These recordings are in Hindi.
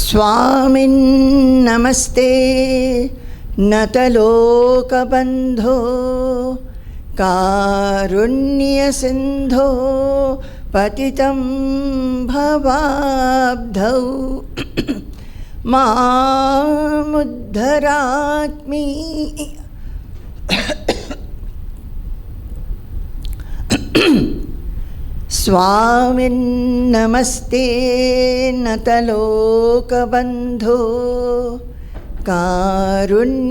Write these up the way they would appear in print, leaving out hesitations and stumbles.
स्वामिन् नमस्ते नतलोकबन्धो कारुण्यसिन्धो पतितं भवाब्धौ मामुद्धरात्मी स्वामिन् नमस्ते नतलोकबन्धो कारुण्यसिन्धो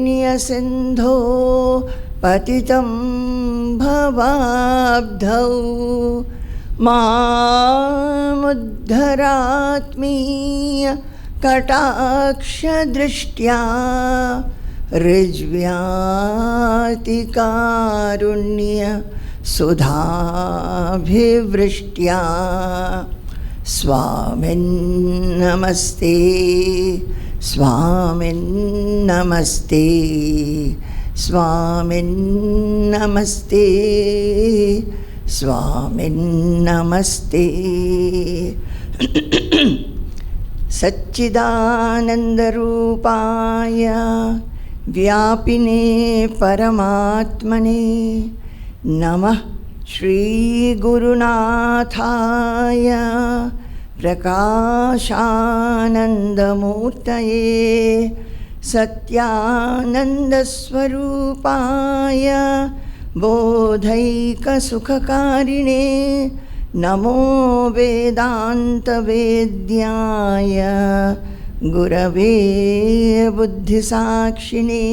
पतितं भवाब्धौ मामुद्धरात्मीय कटाक्षदृष्ट्या ऋज्व्यातिकारुण्य सुधाभिवृष्ट्या स्वामिन् नमस्ते स्वामिन् नमस्ते स्वामिन् नमस्ते स्वामिन् नमस्ते। सच्चिदानन्दरूपाय व्यापिने परमात्मने नमः श्रीगुरुनाथाय प्रकाशानन्दमूर्तये सत्यानन्दस्वरूपाय बोधैकसुखकारिणे नमो वेदान्तवेद्याय गुरवे बुद्धिसाक्षिणे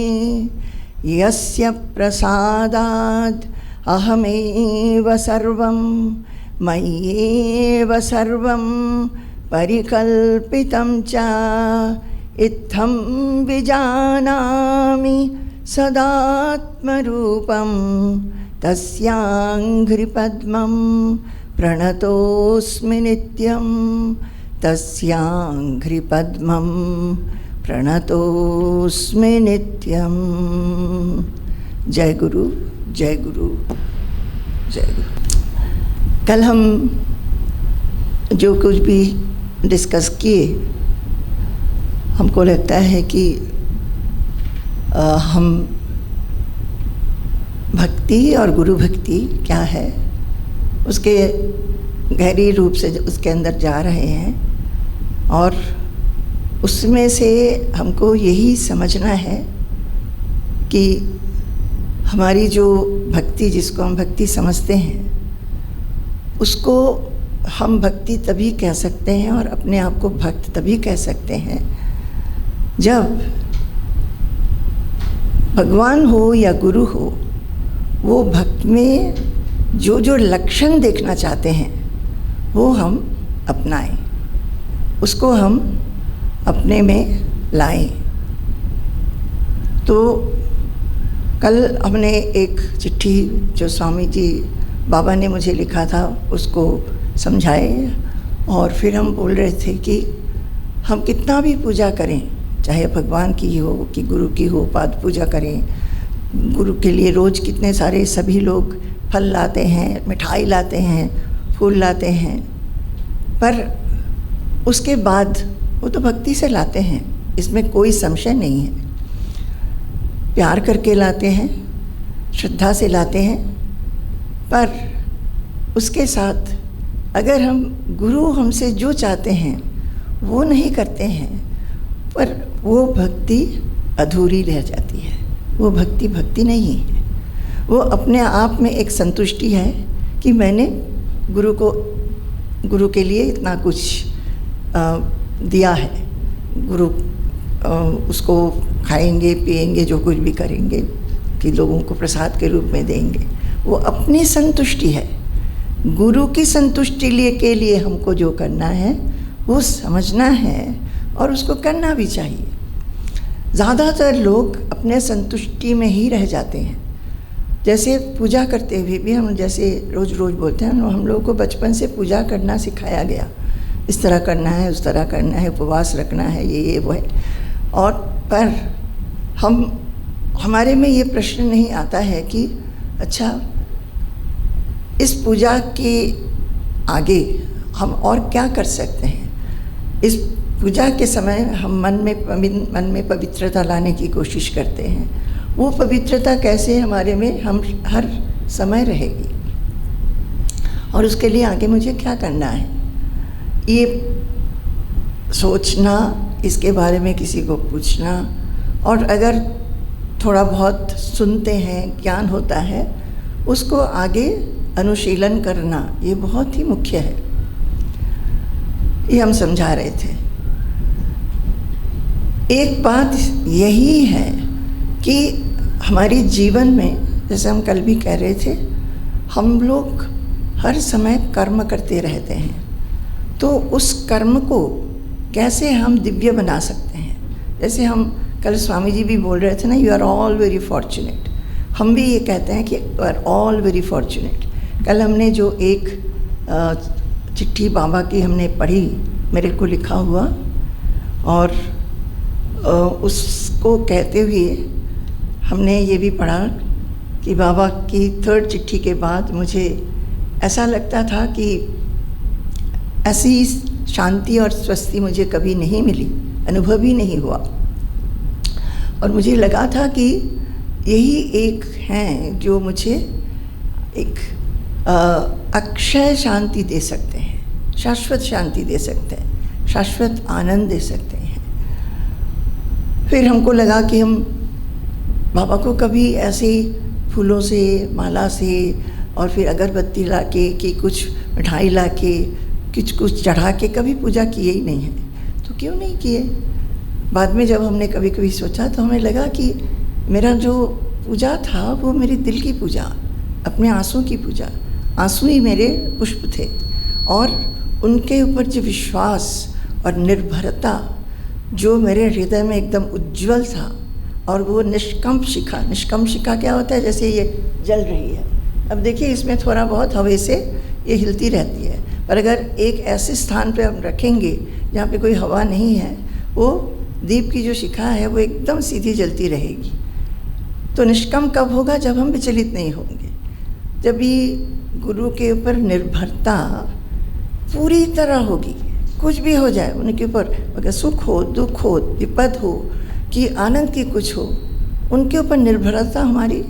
यस्य प्रसादात् अहमेव सर्वं मय्येव सर्वं परिकल्पितं च इत्थं विजानामि सदात्मरूपं तस्याङ्घ्रिपद्मं प्रणतोऽस्मि नित्यं तस्याङ्घ्रिपद्मं प्रणतोऽस्मि नित्यं। जय गुरु जय गुरु जय गुरु। कल हम जो कुछ भी डिस्कस किए, हमको लगता है कि हम भक्ति और गुरु भक्ति क्या है उसके गहरी रूप से उसके अंदर जा रहे हैं, और उसमें से हमको यही समझना है कि हमारी जो भक्ति, जिसको हम भक्ति समझते हैं, उसको हम भक्ति तभी कह सकते हैं और अपने आप को भक्त तभी कह सकते हैं जब भगवान हो या गुरु हो, वो भक्त में जो जो लक्षण देखना चाहते हैं वो हम अपनाएं, उसको हम अपने में लाएं। तो कल हमने एक चिट्ठी जो स्वामी जी बाबा ने मुझे लिखा था उसको समझाए, और फिर हम बोल रहे थे कि हम कितना भी पूजा करें, चाहे भगवान की हो कि गुरु की हो, पाद पूजा करें, गुरु के लिए रोज़ कितने सारे सभी लोग फल लाते हैं, मिठाई लाते हैं, फूल लाते हैं, पर उसके बाद वो तो भक्ति से लाते हैं, इसमें कोई संशय नहीं है। प्यार करके लाते हैं, श्रद्धा से लाते हैं, पर उसके साथ अगर हम गुरु हमसे जो चाहते हैं वो नहीं करते हैं, पर वो भक्ति अधूरी रह जाती है। वो भक्ति भक्ति नहीं है, वो अपने आप में एक संतुष्टि है कि मैंने गुरु के लिए इतना कुछ दिया है, गुरु उसको खाएंगे पिएंगे, जो कुछ भी करेंगे कि लोगों को प्रसाद के रूप में देंगे, वो अपनी संतुष्टि है। गुरु की संतुष्टि के लिए हमको जो करना है वो समझना है और उसको करना भी चाहिए। ज़्यादातर लोग अपने संतुष्टि में ही रह जाते हैं। जैसे पूजा करते हुए भी हम जैसे रोज़ रोज़ बोलते हैं, हम लोगों को बचपन से पूजा करना सिखाया गया, इस तरह करना है, उस तरह करना है, उपवास रखना है, ये वो है। और पर हमारे में ये प्रश्न नहीं आता है कि अच्छा, इस पूजा के आगे हम और क्या कर सकते हैं, इस पूजा के समय हम मन में पवित्रता लाने की कोशिश करते हैं। वो पवित्रता कैसे हमारे में हम हर समय रहेगी, और उसके लिए आगे मुझे क्या करना है, ये सोचना, इसके बारे में किसी को पूछना, और अगर थोड़ा बहुत सुनते हैं, ज्ञान होता है, उसको आगे अनुशीलन करना, ये बहुत ही मुख्य है। ये हम समझा रहे थे। एक बात यही है कि हमारे जीवन में, जैसे हम कल भी कह रहे थे, हम लोग हर समय कर्म करते रहते हैं, तो उस कर्म को कैसे हम दिव्य बना सकते हैं। जैसे हम कल स्वामी जी भी बोल रहे थे ना, you are all very fortunate. हम भी ये कहते हैं कि you are all very fortunate. कल हमने जो एक चिट्ठी बाबा की हमने पढ़ी, मेरे को लिखा हुआ, और उसको कहते हुए हमने ये भी पढ़ा कि बाबा की 3rd चिट्ठी के बाद मुझे ऐसा लगता था कि ऐसी शांति और स्वस्ति मुझे कभी नहीं मिली, अनुभव ही नहीं हुआ, और मुझे लगा था कि यही एक हैं जो मुझे एक अक्षय शांति दे सकते हैं, शाश्वत शांति दे सकते हैं, शाश्वत आनंद दे सकते हैं। फिर हमको लगा कि हम बाबा को कभी ऐसे फूलों से, माला से, और फिर अगरबत्ती लाके कि कुछ मिठाई लाके कुछ चढ़ा के कभी पूजा किए ही नहीं है, तो क्यों नहीं किए। बाद में जब हमने कभी कभी सोचा तो हमें लगा कि मेरा जो पूजा था वो मेरे दिल की पूजा, अपने आंसू की पूजा, आंसू ही मेरे पुष्प थे, और उनके ऊपर जो विश्वास और निर्भरता जो मेरे हृदय में एकदम उज्जवल था, और वो निष्कंप शिखा क्या होता है, जैसे ये जल रही है। अब देखिए इसमें थोड़ा बहुत हवा से ये हिलती रहती है, पर अगर एक ऐसे स्थान पे हम रखेंगे जहाँ पे कोई हवा नहीं है, वो दीप की जो शिखा है वो एकदम सीधी जलती रहेगी। तो निष्कंप कब होगा, जब हम विचलित नहीं होंगे, जब भी गुरु के ऊपर निर्भरता पूरी तरह होगी, कुछ भी हो जाए उनके ऊपर, अगर सुख हो, दुख हो, विपद हो कि आनंद की कुछ हो, उनके ऊपर निर्भरता हमारी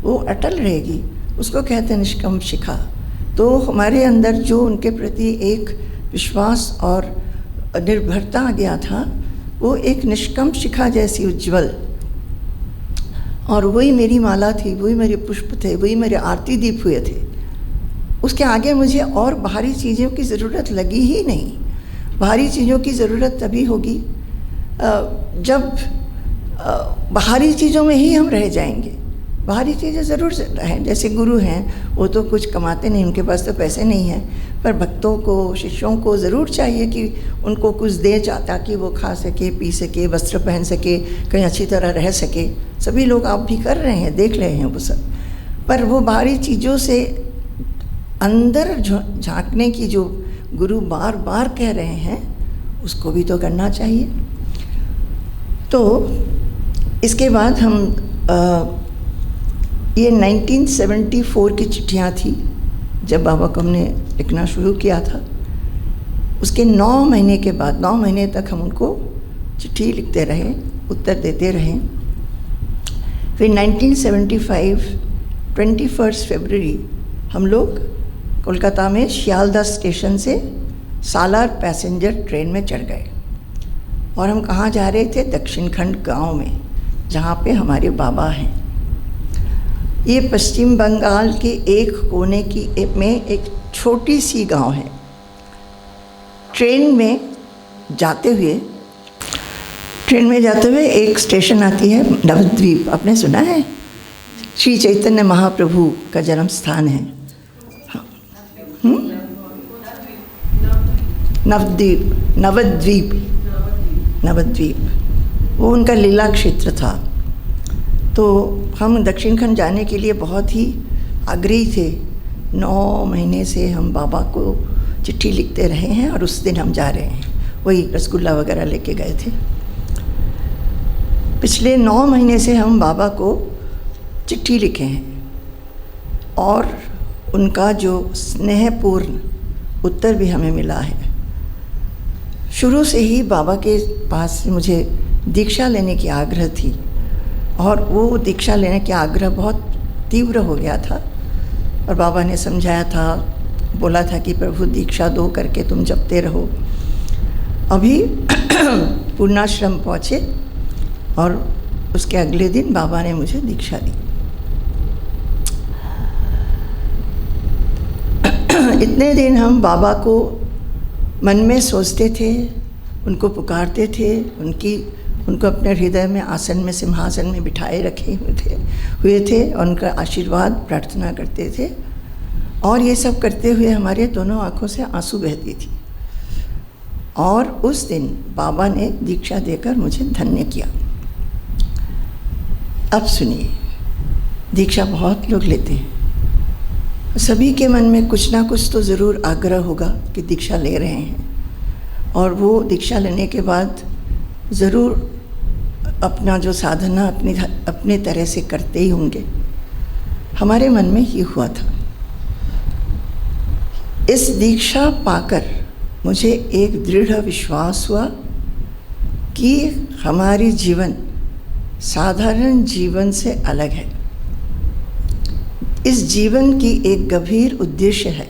वो अटल रहेगी, उसको कहते हैं निष्कंप शिखा। तो हमारे अंदर जो उनके प्रति एक विश्वास और निर्भरता आ गया था, वो एक निष्कंप शिखा जैसी उज्जवल, और वही मेरी माला थी, वही मेरे पुष्प थे, वही मेरे आरती दीप हुए थे। उसके आगे मुझे और बाहरी चीज़ों की ज़रूरत लगी ही नहीं। बाहरी चीज़ों की ज़रूरत तभी होगी जब बाहरी चीज़ों में ही हम रह जाएंगे। बाहरी चीज़ें ज़रूर हैं, जैसे गुरु हैं, वो तो कुछ कमाते नहीं, उनके पास तो पैसे नहीं हैं, पर भक्तों को, शिष्यों को ज़रूर चाहिए कि उनको कुछ दे, ताकि वो खा सके, पी सके, वस्त्र पहन सके, कहीं अच्छी तरह रह सके। सभी लोग आप भी कर रहे हैं, देख रहे हैं वो सब, पर वो बाहरी चीज़ों से अंदर झांकने की जो गुरु बार बार कह रहे हैं, उसको भी तो करना चाहिए। तो इसके बाद हम ये 1974 की चिट्ठियाँ थी, जब बाबा को हमने लिखना शुरू किया था। उसके 9 महीने के बाद, 9 महीने तक हम उनको चिट्ठी लिखते रहे, उत्तर देते रहे। फिर 1975 21 फरवरी हम लोग कोलकाता में शियालदह स्टेशन से सालार पैसेंजर ट्रेन में चढ़ गए, और हम कहाँ जा रहे थे, दक्षिण खंड गाँव में, जहाँ पे हमारे बाबा हैं। ये पश्चिम बंगाल के एक कोने में एक छोटी सी गांव है। ट्रेन में जाते हुए एक स्टेशन आती है नवद्वीप, आपने सुना है, श्री चैतन्य महाप्रभु का जन्म स्थान है। हाँ, नवद्वीप वो उनका लीला क्षेत्र था। तो हम दक्षिण खंड जाने के लिए बहुत ही आग्रही थे। 9 महीने से हम बाबा को चिट्ठी लिखते रहे हैं, और उस दिन हम जा रहे हैं। वही रसगुल्ला वगैरह लेके गए थे। पिछले 9 महीने से हम बाबा को चिट्ठी लिखे हैं, और उनका जो स्नेहपूर्ण उत्तर भी हमें मिला है। शुरू से ही बाबा के पास मुझे दीक्षा लेने की आग्रह थी, और वो दीक्षा लेने की आग्रह बहुत तीव्र हो गया था। और बाबा ने समझाया था, बोला था कि प्रभु दीक्षा दो करके तुम जपते रहो। अभी पूर्णाश्रम पहुँचे और उसके अगले दिन बाबा ने मुझे दीक्षा दी। इतने दिन हम बाबा को मन में सोचते थे, उनको पुकारते थे, उनको अपने हृदय में आसन में सिंहासन में बिठाए रखे हुए थे और उनका आशीर्वाद प्रार्थना करते थे। और ये सब करते हुए हमारे दोनों आँखों से आंसू बहती थी। और उस दिन बाबा ने दीक्षा देकर मुझे धन्य किया। अब सुनिए, दीक्षा बहुत लोग लेते हैं, सभी के मन में कुछ ना कुछ तो ज़रूर आग्रह होगा कि दीक्षा ले रहे हैं, और वो दीक्षा लेने के बाद ज़रूर अपना जो साधना अपनी तरह से करते ही होंगे। हमारे मन में ये हुआ था। इस दीक्षा पाकर मुझे एक दृढ़ विश्वास हुआ कि हमारी जीवन साधारण जीवन से अलग है। इस जीवन की एक गंभीर उद्देश्य है।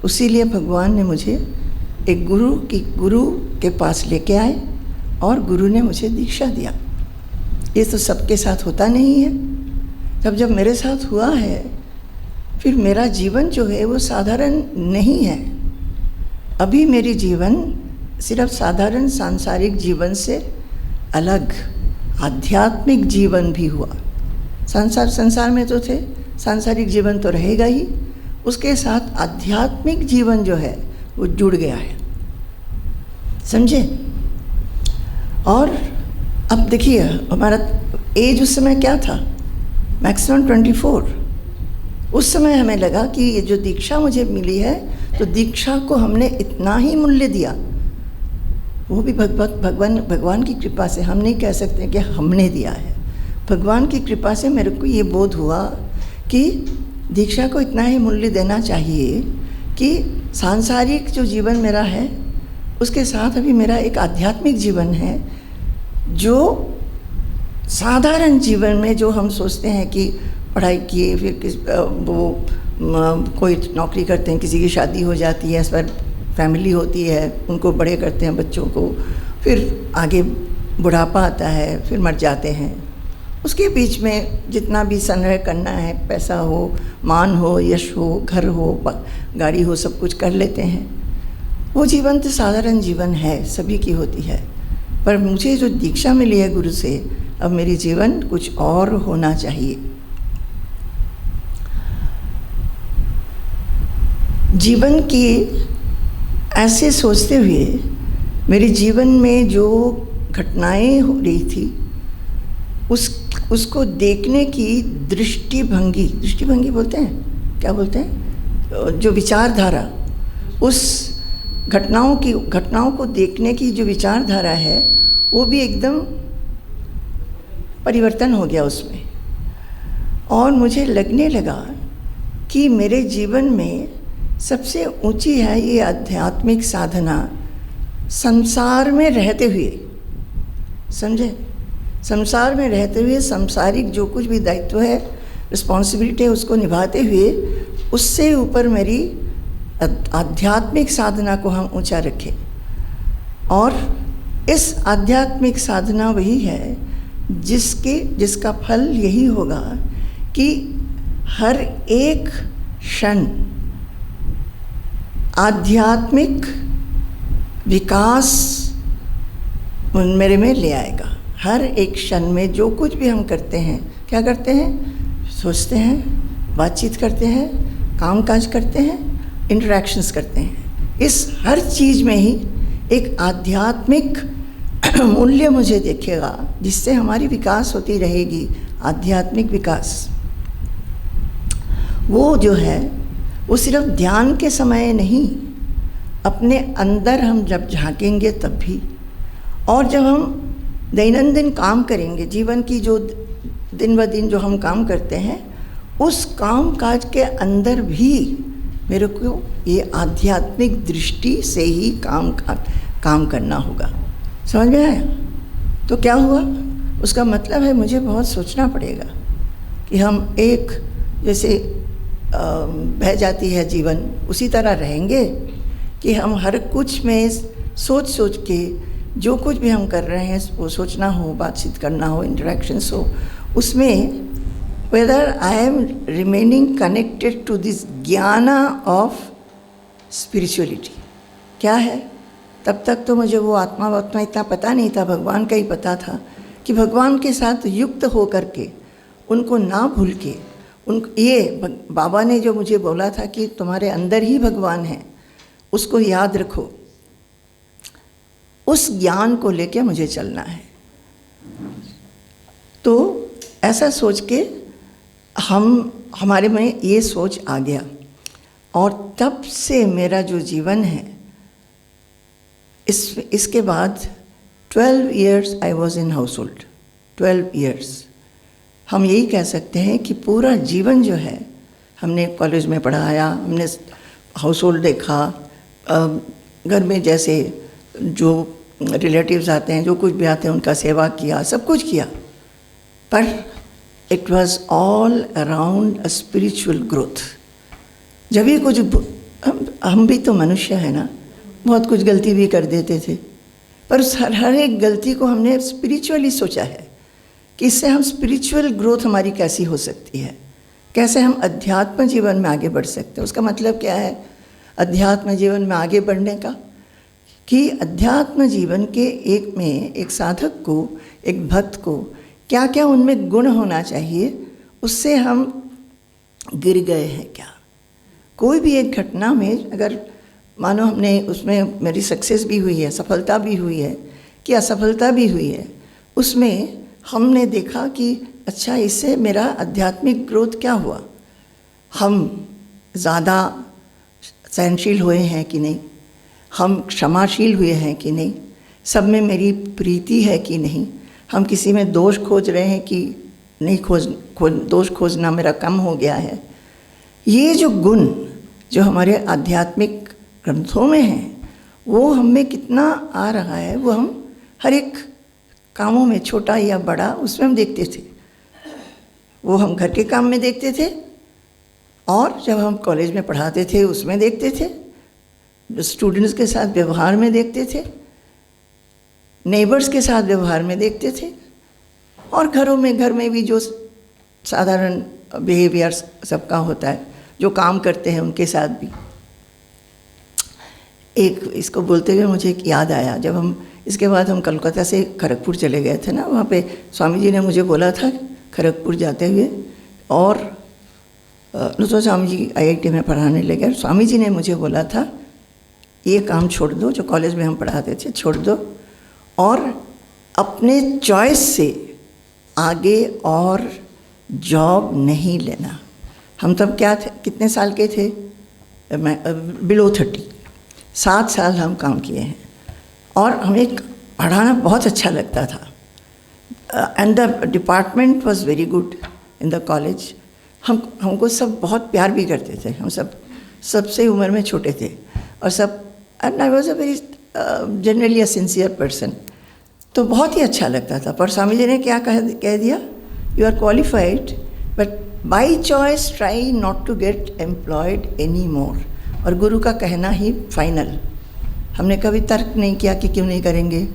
उसीलिए भगवान ने मुझे एक गुरु के पास लेके आए और गुरु ने मुझे दीक्षा दिया। ये तो सबके साथ होता नहीं है। जब मेरे साथ हुआ है, फिर मेरा जीवन जो है वो साधारण नहीं है। अभी मेरी जीवन सिर्फ साधारण सांसारिक जीवन से अलग आध्यात्मिक जीवन भी हुआ। संसार में तो थे, सांसारिक जीवन तो रहेगा ही, उसके साथ आध्यात्मिक जीवन जो है वो जुड़ गया है, समझे। और अब देखिए, हमारा एज उस समय क्या था, मैक्सिमम 24। उस समय हमें लगा कि ये जो दीक्षा मुझे मिली है, तो दीक्षा को हमने इतना ही मूल्य दिया, वो भी भगवान की कृपा से। हम नहीं कह सकते कि हमने दिया है, भगवान की कृपा से मेरे को ये बोध हुआ कि दीक्षा को इतना ही मूल्य देना चाहिए कि सांसारिक जो जीवन मेरा है उसके साथ अभी मेरा एक आध्यात्मिक जीवन है, जो साधारण जीवन में जो हम सोचते हैं कि पढ़ाई किए, फिर कोई नौकरी करते हैं, किसी की शादी हो जाती है, इस पर फैमिली होती है, उनको बड़े करते हैं बच्चों को, फिर आगे बुढ़ापा आता है, फिर मर जाते हैं। उसके बीच में जितना भी संग्रह करना है, पैसा हो, मान हो, यश हो, घर हो, गाड़ी हो, सब कुछ कर लेते हैं। वो जीवन तो साधारण जीवन है, सभी की होती है। पर मुझे जो दीक्षा मिली है गुरु से, अब मेरी जीवन कुछ और होना चाहिए। जीवन की ऐसे सोचते हुए मेरे जीवन में जो घटनाएं हो रही थी, उसको देखने की दृष्टिभंगी बोलते हैं, क्या बोलते हैं, जो विचारधारा, उस घटनाओं को देखने की जो विचारधारा है, वो भी एकदम परिवर्तन हो गया उसमें। और मुझे लगने लगा कि मेरे जीवन में सबसे ऊंची है ये आध्यात्मिक साधना, संसार में रहते हुए, समझे, संसार में रहते हुए संसारिक जो कुछ भी दायित्व है, रिस्पॉन्सिबिलिटी है, उसको निभाते हुए उससे ऊपर मेरी आध्यात्मिक साधना को हम ऊंचा रखें। और इस आध्यात्मिक साधना वही है जिसका फल यही होगा कि हर एक क्षण आध्यात्मिक विकास मेरे में ले आएगा। हर एक क्षण में जो कुछ भी हम करते हैं, क्या करते हैं, सोचते हैं, बातचीत करते हैं, काम काज करते हैं, इंटरैक्शंस करते हैं, इस हर चीज़ में ही एक आध्यात्मिक मूल्य मुझे दिखेगा, जिससे हमारी विकास होती रहेगी, आध्यात्मिक विकास। वो जो है वो सिर्फ ध्यान के समय नहीं, अपने अंदर हम जब झांकेंगे तब भी, और जब हम दैनंदिन काम करेंगे, जीवन की जो दिन ब दिन जो हम काम करते हैं, उस काम काज के अंदर भी मेरे को ये आध्यात्मिक दृष्टि से ही काम करना होगा। समझ में आया? तो क्या हुआ, उसका मतलब है मुझे बहुत सोचना पड़ेगा कि हम एक जैसे बह जाती है जीवन उसी तरह रहेंगे कि हम हर कुछ में सोच सोच के जो कुछ भी हम कर रहे हैं वो सोचना हो, बातचीत करना हो, इंटरेक्शंस हो, उसमें whether I am remaining connected to this jnana of spirituality. क्या है, तब तक तो मुझे वो आत्मा इतना पता नहीं था, भगवान का ही पता था कि भगवान के साथ युक्त हो करके उनको ना भूल के ये बाबा ने जो मुझे बोला था कि तुम्हारे अंदर ही भगवान है, उसको याद रखो, उस ज्ञान को लेके मुझे चलना है। तो ऐसा सोच के हमारे में ये सोच आ गया, और तब से मेरा जो जीवन है इसके बाद 12 years I was in house hold. 12 years हम यही कह सकते हैं कि पूरा जीवन जो है हमने कॉलेज में पढ़ाया, हमने हाउस होल्ड देखा, घर में जैसे जो रिलेटिव्स आते हैं, जो कुछ भी आते हैं, उनका सेवा किया, सब कुछ किया, पर it was all around a spiritual growth. जब भी कुछ हम भी तो मनुष्य है ना, बहुत कुछ गलती भी कर देते थे, पर हर एक गलती को हमने स्पिरिचुअली सोचा है कि इससे हम स्पिरिचुअल ग्रोथ हमारी कैसी हो सकती है, कैसे हम अध्यात्म जीवन में आगे बढ़ सकते हैं। उसका मतलब क्या है अध्यात्म जीवन में आगे बढ़ने का, कि अध्यात्म जीवन के एक साधक को, एक भक्त को क्या क्या उनमें गुण होना चाहिए, उससे हम गिर गए हैं क्या। कोई भी एक घटना में अगर मानो हमने उसमें मेरी सक्सेस भी हुई है, सफलता भी हुई है कि असफलता भी हुई है, उसमें हमने देखा कि अच्छा इससे मेरा आध्यात्मिक ग्रोथ क्या हुआ, हम ज़्यादा सहनशील हुए हैं कि नहीं, हम क्षमाशील हुए हैं कि नहीं, सब में मेरी प्रीति है कि नहीं, हम किसी में दोष खोज रहे हैं कि नहीं, दोष खोजना मेरा कम हो गया है। ये जो गुण जो हमारे आध्यात्मिक ग्रंथों में हैं वो हम में कितना आ रहा है, वो हम हर एक कामों में, छोटा या बड़ा, उसमें हम देखते थे। वो हम घर के काम में देखते थे, और जब हम कॉलेज में पढ़ाते थे उसमें देखते थे, स्टूडेंट्स के साथ व्यवहार में देखते थे, नेबर्स के साथ व्यवहार में देखते थे, और घर में भी जो साधारण बिहेवियर सबका होता है, जो काम करते हैं उनके साथ भी। एक इसको बोलते हुए मुझे एक याद आया, जब हम इसके बाद हम कलकत्ता से खड़गपुर चले गए थे ना, वहाँ पे स्वामी जी ने मुझे बोला था खड़गपुर जाते हुए, और तो स्वामी जी IIT में पढ़ाने लगे, स्वामी जी ने मुझे बोला था ये काम छोड़ दो जो कॉलेज में हम पढ़ाते थे, छोड़ दो, और अपने चॉइस से आगे और जॉब नहीं लेना। हम तब क्या थे, कितने साल के थे, बिलो 30, 7 साल हम काम किए हैं, और हमें पढ़ाना बहुत अच्छा लगता था, and the department was very good in the college. हमको सब बहुत प्यार भी करते थे, हम सबसे उम्र में छोटे थे, और सब, and I was a very generally a sincere person, तो बहुत ही अच्छा लगता था। पर स्वामी जी ने क्या कह दिया, you are qualified but by choice try not to get employed any more. और गुरु का कहना ही फाइनल। हमने कभी तर्क नहीं किया कि क्यों नहीं करेंगे,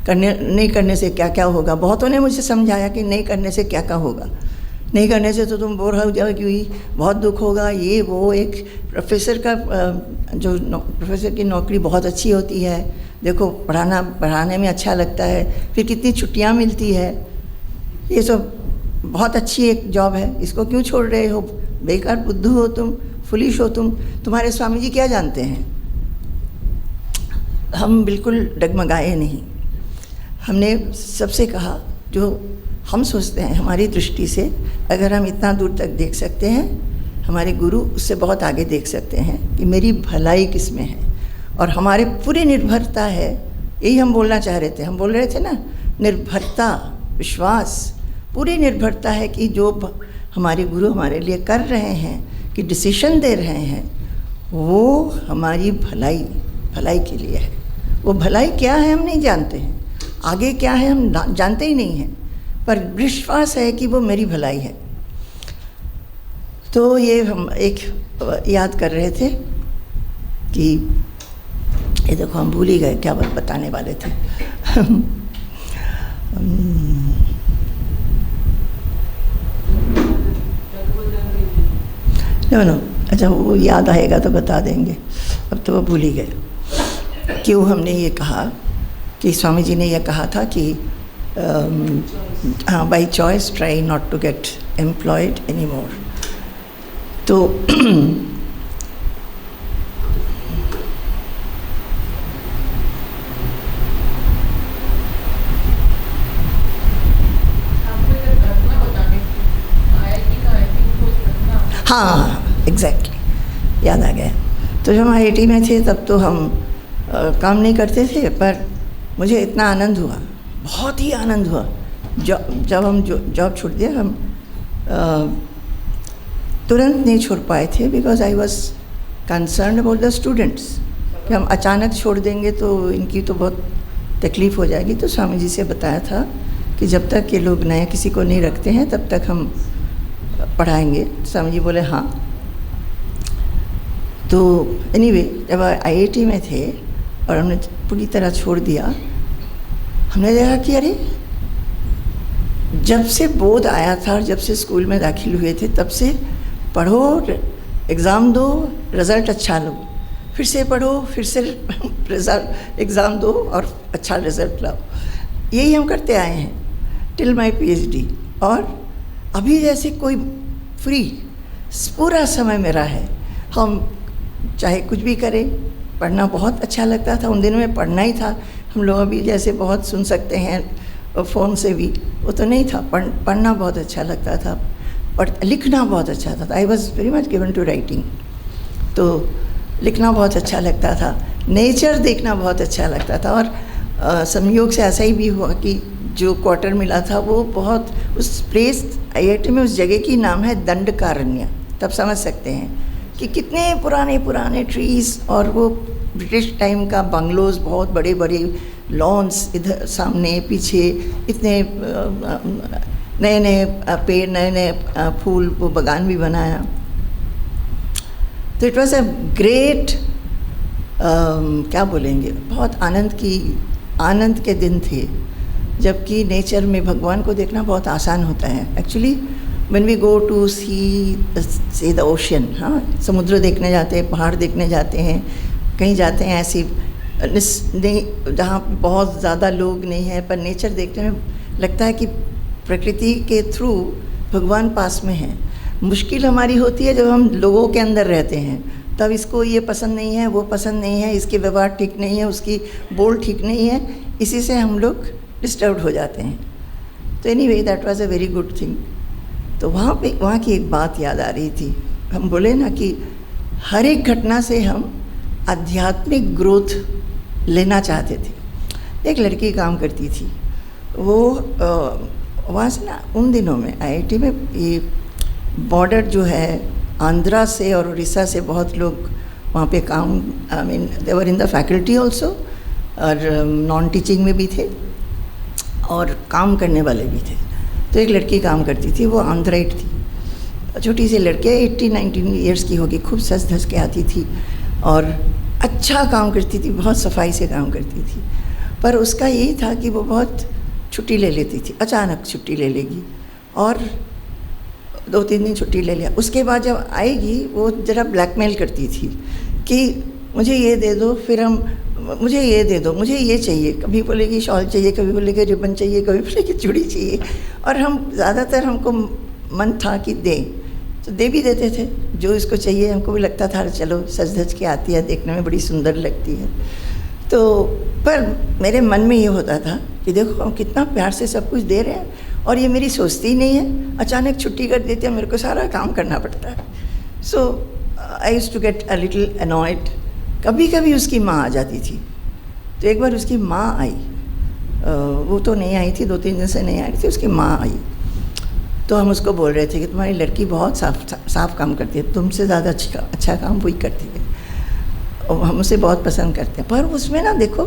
नहीं करने से क्या क्या होगा। बहुतों ने मुझे समझाया कि नहीं करने से क्या क्या होगा, नहीं करने से तो तुम बोर हो जाओगी, बहुत दुख होगा, ये वो। एक प्रोफेसर की नौकरी बहुत अच्छी होती है, देखो पढ़ाने में अच्छा लगता है, फिर कितनी छुट्टियाँ मिलती है, ये सब बहुत अच्छी एक जॉब है, इसको क्यों छोड़ रहे हो, बेकार बुद्धू हो तुम, फुलिश हो तुम, तुम्हारे स्वामी जी क्या जानते हैं। हम बिल्कुल डगमगाए नहीं, हमने सबसे कहा जो हम सोचते हैं हमारी दृष्टि से, अगर हम इतना दूर तक देख सकते हैं, हमारे गुरु उससे बहुत आगे देख सकते हैं कि मेरी भलाई किस में है। और हमारे पूरी निर्भरता है, यही हम बोलना चाह रहे थे, हम बोल रहे थे ना, निर्भरता, विश्वास, पूरी निर्भरता है कि जो हमारे गुरु हमारे लिए कर रहे हैं, कि डिसीजन दे रहे हैं, वो हमारी भलाई के लिए है, वो भलाई क्या है हम नहीं जानते हैं, आगे क्या है हम जानते ही नहीं हैं, पर विश्वास है कि वो मेरी भलाई है। तो ये हम एक याद कर रहे थे कि ये देखो हम भूल ही गए क्या बात बताने वाले थे। नो, अच्छा वो याद आएगा तो बता देंगे, अब तो वो भूल ही गए। क्यों हमने ये कहा कि स्वामी जी ने ये कहा था कि हाँ, by choice try not to get employed any more. तो हाँ एग्जैक्टली याद आ गया। तो जब हम IIT में थे तब तो हम काम नहीं करते थे, पर मुझे इतना आनंद हुआ, बहुत ही आनंद हुआ जब हम जॉब छोड़ दिया। हम तुरंत नहीं छोड़ पाए थे because I was concern about the students कि हम अचानक छोड़ देंगे तो इनकी तो बहुत तकलीफ़ हो जाएगी। तो स्वामी जी से बताया था कि जब तक ये लोग नए किसी को नहीं रखते हैं तब तक हम पढ़ाएंगे। स्वामी जी बोले हाँ। तो एनीवे जब IIT में थे और हमने पूरी तरह छोड़ दिया, हमने देखा कि अरे जब से बोध आया था और जब से स्कूल में दाखिल हुए थे तब से पढ़ो, एग्ज़ाम दो, रिज़ल्ट अच्छा लो, फिर से पढ़ो, फिर से रिज़ल्ट एग्ज़ाम दो और अच्छा रिज़ल्ट लाओ। यही हम करते आए हैं टिल माई PhD। और अभी जैसे कोई फ्री पूरा समय मेरा है, हम चाहे कुछ भी करें। पढ़ना बहुत अच्छा लगता था, उन दिनों में पढ़ना ही था। हम लोग अभी जैसे बहुत सुन सकते हैं फ़ोन से भी, वो तो नहीं था। पढ़ना बहुत अच्छा लगता था, लिखना बहुत अच्छा था। I was very much given to writing, तो लिखना बहुत अच्छा लगता था, नेचर देखना बहुत अच्छा लगता था। और संयोग से ऐसा ही भी हुआ कि जो क्वार्टर मिला था वो बहुत उस प्लेस IIT में उस जगह की नाम है दंडकारण्य। तब समझ सकते हैं कि कितने पुराने पुराने ट्रीज़ और वो ब्रिटिश टाइम का बंगलोज़, बहुत बड़े बड़े लॉन्स, इधर सामने पीछे इतने नए नए पेड़, नए नए फूल, वो बागान भी बनाया। तो इट वॉज अ ग्रेट, क्या बोलेंगे, बहुत आनंद के दिन थे। जबकि नेचर में भगवान को देखना बहुत आसान होता है। Actually when we go to see the ocean, हाँ, समुद्र देखने जाते हैं, पहाड़ देखने जाते हैं, कहीं जाते हैं ऐसी नहीं जहाँ बहुत ज़्यादा लोग नहीं हैं, पर नेचर देखने में लगता है कि प्रकृति के थ्रू भगवान पास में है। मुश्किल हमारी होती है जब हम लोगों के अंदर रहते हैं, तब इसको ये पसंद नहीं है, वो पसंद नहीं है, इसके व्यवहार ठीक नहीं है, उसकी बोल ठीक नहीं है, इसी से हम लोग डिस्टर्ब हो जाते हैं। तो anyway that was a very good thing. तो वहाँ की एक बात याद आ रही थी। हम बोले ना कि हर एक घटना से हम आध्यात्मिक ग्रोथ लेना चाहते थे। एक लड़की काम करती थी, वो वहाँ से ना उन दिनों में IIT में ये बॉर्डर जो है आंध्रा से और उड़ीसा से बहुत लोग वहाँ पे काम, I mean they were in the faculty also, और नॉन टीचिंग में भी थे और काम करने वाले भी थे। तो एक लड़की काम करती थी, वो आंध्राइट थी, छोटी सी लड़की, 18-19 ईयर्स की होगी, खूब सज धज के आती थी और अच्छा काम करती थी, बहुत सफाई से काम करती थी। पर उसका यही था कि वो बहुत छुट्टी ले लेती थी, अचानक छुट्टी ले लेगी और 2-3 दिन छुट्टी ले लिया, उसके बाद जब आएगी वो ज़रा ब्लैकमेल करती थी कि मुझे ये दे दो, फिर हम मुझे ये दे दो, मुझे ये चाहिए। कभी बोलेगी शॉल चाहिए, कभी बोलेगी रिबन चाहिए, कभी बोलेगी चूड़ी चाहिए। और हम ज़्यादातर, हमको मन था कि दें, तो दे भी देते थे जो इसको चाहिए। हमको भी लगता था चलो सज धज के आती है, देखने में बड़ी सुंदर लगती है। तो पर मेरे मन में ये होता था कि देखो हम कितना प्यार से सब कुछ दे रहे हैं और ये मेरी सोचती ही नहीं है, अचानक छुट्टी कर देती है, मेरे को सारा काम करना पड़ता है। So I used to get a little annoyed. कभी कभी उसकी माँ आ जाती थी। तो एक बार उसकी माँ आई, वो तो नहीं आई थी, 2-3 दिन से नहीं आई थी, उसकी माँ आई। तो हम उसको बोल रहे थे कि तुम्हारी लड़की बहुत साफ काम करती है, तुमसे ज़्यादा अच्छा काम वही करती है और हम उसे बहुत पसंद करते हैं। पर उसमें ना देखो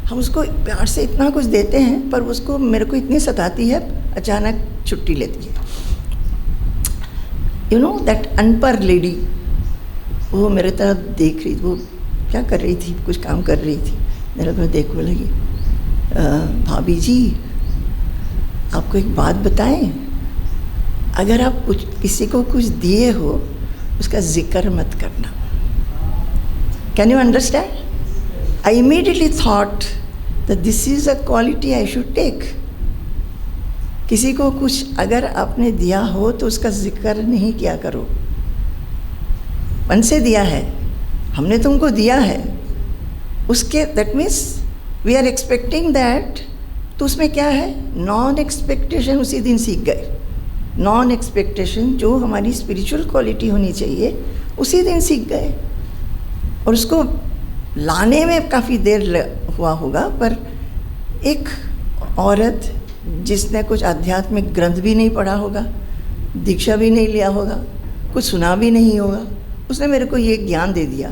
हम उसको प्यार से इतना कुछ देते हैं, पर उसको मेरे को इतनी सताती है, अचानक छुट्टी लेती है। यू नो दैट अनपढ़ लेडी, वो मेरे तरफ देख रही, वो क्या कर रही थी, कुछ काम कर रही थी, मेरे को देखने लगी। भाभी जी, आपको एक बात बताएं, अगर आप कुछ किसी को कुछ दिए हो, उसका जिक्र मत करना। Can you understand? I immediately thought that this is a quality I should take. किसी को कुछ अगर आपने दिया हो तो उसका जिक्र नहीं किया करो। मन से दिया है, हमने तुमको दिया है, उसके that means we are expecting that. तो उसमें क्या है, नॉन एक्सपेक्टेशन उसी दिन सीख गए। नॉन एक्सपेक्टेशन जो हमारी स्पिरिचुअल क्वालिटी होनी चाहिए उसी दिन सीख गए, और उसको लाने में काफ़ी देर हुआ होगा। पर एक औरत जिसने कुछ आध्यात्मिक ग्रंथ भी नहीं पढ़ा होगा, दीक्षा भी नहीं लिया होगा, कुछ सुना भी नहीं होगा, उसने मेरे को ये ज्ञान दे दिया।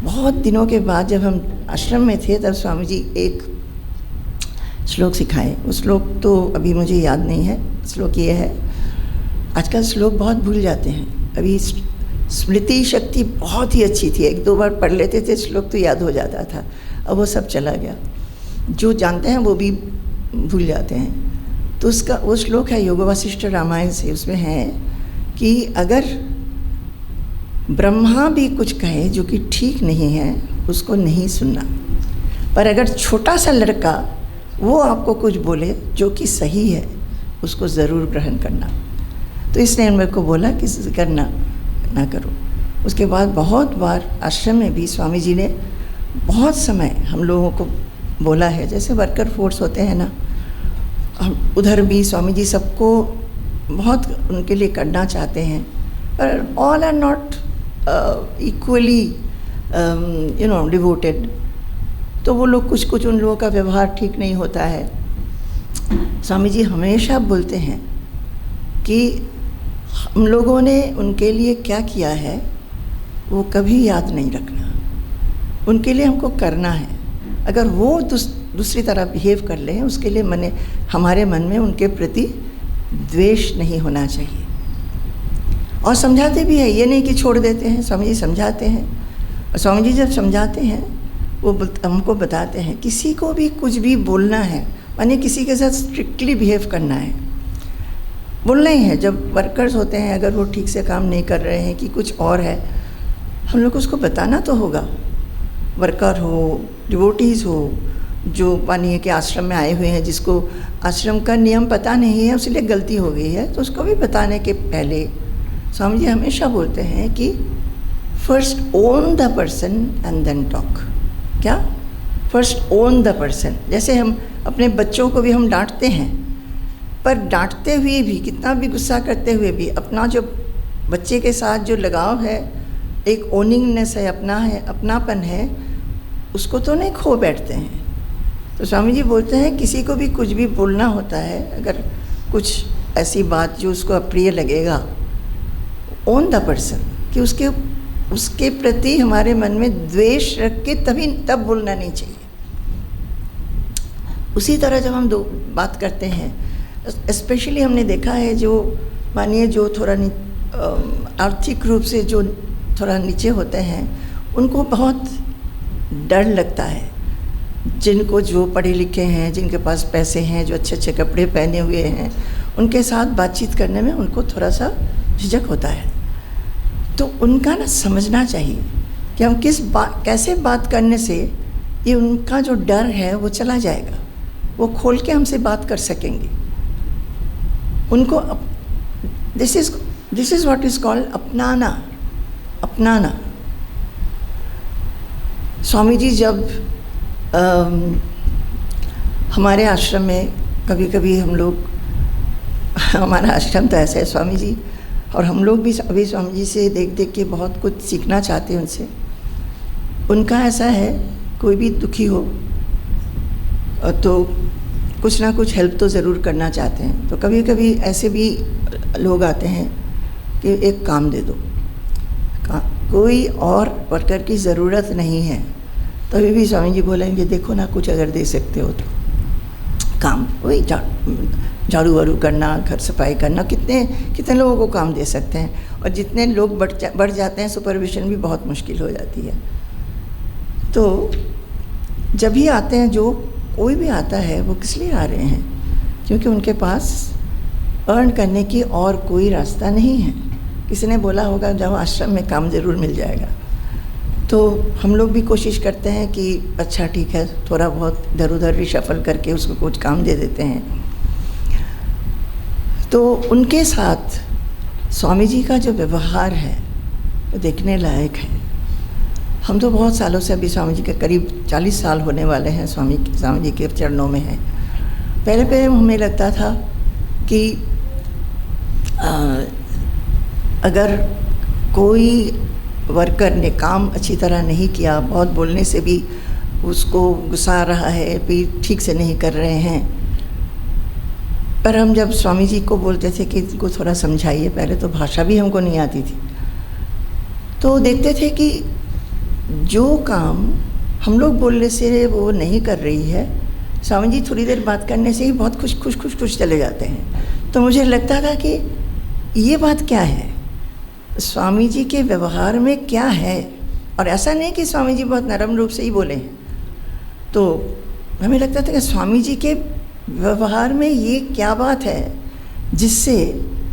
बहुत दिनों के बाद जब हम आश्रम में थे तब स्वामी जी एक श्लोक सिखाए। वो श्लोक तो अभी मुझे याद नहीं है। श्लोक ये है, आजकल श्लोक बहुत भूल जाते हैं। अभी स्मृति शक्ति बहुत ही अच्छी थी, एक दो बार पढ़ लेते थे श्लोक तो याद हो जाता था। अब वो सब चला गया, जो जानते हैं वो भी भूल जाते हैं। तो उसका वो श्लोक है योग वशिष्ठ रामायण से, उसमें है कि अगर ब्रह्मा भी कुछ कहे जो कि ठीक नहीं है उसको नहीं सुनना, पर अगर छोटा सा लड़का वो आपको कुछ बोले जो कि सही है उसको ज़रूर ग्रहण करना। तो इसने मेरे को बोला कि करना ना करो। उसके बाद बहुत बार आश्रम में भी स्वामी जी ने बहुत समय हम लोगों को बोला है, जैसे वर्कर फोर्स होते हैं ना, हम उधर भी स्वामी जी सबको बहुत उनके लिए करना चाहते हैं, पर all are not equally you know devoted. तो वो लोग कुछ कुछ उन लोगों का व्यवहार ठीक नहीं होता है। स्वामी जी हमेशा बोलते हैं कि हम लोगों ने उनके लिए क्या किया है वो कभी याद नहीं रखना, उनके लिए हमको करना है। अगर वो दूसरी तरह बिहेव कर लें, उसके लिए हमारे मन में उनके प्रति द्वेष नहीं होना चाहिए। और समझाते भी है, ये नहीं कि छोड़ देते हैं, स्वामी जी समझाते हैं। और स्वामी जी जब समझाते हैं वो हमको बताते हैं किसी को भी कुछ भी बोलना है, माने किसी के साथ स्ट्रिक्टली बिहेव करना है, बोलना ही है। जब वर्कर्स होते हैं अगर वो ठीक से काम नहीं कर रहे हैं कि कुछ और है, हम लोग को उसको बताना तो होगा। वर्कर हो, डिवोटीज़ हो, जो मानिए कि आश्रम में आए हुए हैं, जिसको आश्रम का नियम पता नहीं है इसलिए गलती हो गई है, तो उसको भी बताने के पहले स्वामी जी हमेशा बोलते हैं कि first own the person and then talk. क्या? First own the person. जैसे हम अपने बच्चों को भी हम डांटते हैं, पर डांटते हुए भी, कितना भी गुस्सा करते हुए भी, अपना जो बच्चे के साथ जो लगाव है, एक ओनिंगनेस है, अपनापन है, उसको तो नहीं खो बैठते हैं। तो स्वामी जी बोलते हैं किसी को भी कुछ भी बोलना होता है, अगर कुछ ऐसी बात जो उसको अप्रिय लगेगा, ओन द पर्सन, कि उसके प्रति हमारे मन में द्वेष रख के तब बोलना नहीं चाहिए। उसी तरह जब हम बात करते हैं, स्पेशली हमने देखा है जो मानिए जो थोड़ा आर्थिक रूप से जो थोड़ा नीचे होते हैं, उनको बहुत डर लगता है। जिनको जो पढ़े लिखे हैं, जिनके पास पैसे हैं, जो अच्छे अच्छे कपड़े पहने हुए हैं, उनके साथ बातचीत करने में उनको थोड़ा सा झिझक होता है। तो उनका ना समझना चाहिए कि हम कैसे बात करने से ये उनका जो डर है वो चला जाएगा, वो खोल के हमसे बात कर सकेंगे। उनको this is what is called अपनाना। स्वामी जी जब हमारे आश्रम में कभी कभी हम लोग, हमारा आश्रम तो ऐसा है, स्वामी जी और हम लोग भी अभी स्वामी जी से देख देख के बहुत कुछ सीखना चाहते हैं उनसे। उनका ऐसा है, कोई भी दुखी हो तो कुछ ना कुछ हेल्प तो ज़रूर करना चाहते हैं। तो कभी कभी ऐसे भी लोग आते हैं कि एक काम दे दो, कोई और वर्कर की ज़रूरत नहीं है, तभी भी स्वामी जी बोलेंगे देखो ना कुछ अगर दे सकते हो तो काम, वही झाड़ू वाड़ू करना, घर सफाई करना, कितने कितने लोगों को काम दे सकते हैं। और जितने लोग बढ़ जाते हैं सुपरविजन भी बहुत मुश्किल हो जाती है। तो जब भी आते हैं, जो कोई भी आता है वो किस लिए आ रहे हैं? क्योंकि उनके पास अर्न करने की और कोई रास्ता नहीं है। किसी ने बोला होगा जाओ आश्रम में काम ज़रूर मिल जाएगा। तो हम लोग भी कोशिश करते हैं कि अच्छा ठीक है, थोड़ा बहुत इधर उधर रिशफल करके उसको कुछ काम दे देते हैं। तो उनके साथ स्वामी जी का जो व्यवहार है वो देखने लायक है। हम तो बहुत सालों से, अभी स्वामी जी के करीब 40 साल होने वाले हैं स्वामी जी के चरणों में हैं। पहले हमें लगता था कि अगर कोई वर्कर ने काम अच्छी तरह नहीं किया, बहुत बोलने से भी उसको गुस्सा आ रहा है, भी ठीक से नहीं कर रहे हैं। पर हम जब स्वामी जी को बोलते थे कि इनको थोड़ा समझाइए, पहले तो भाषा भी हमको नहीं आती थी, तो देखते थे कि जो काम हम लोग बोलने से वो नहीं कर रही है, स्वामी जी थोड़ी देर बात करने से ही बहुत खुश चले जाते हैं। तो मुझे लगता था कि ये बात क्या है, स्वामी जी के व्यवहार में क्या है। और ऐसा नहीं कि स्वामी जी बहुत नरम रूप से ही बोले हैं, तो हमें लगता था कि स्वामी जी के व्यवहार में ये क्या बात है जिससे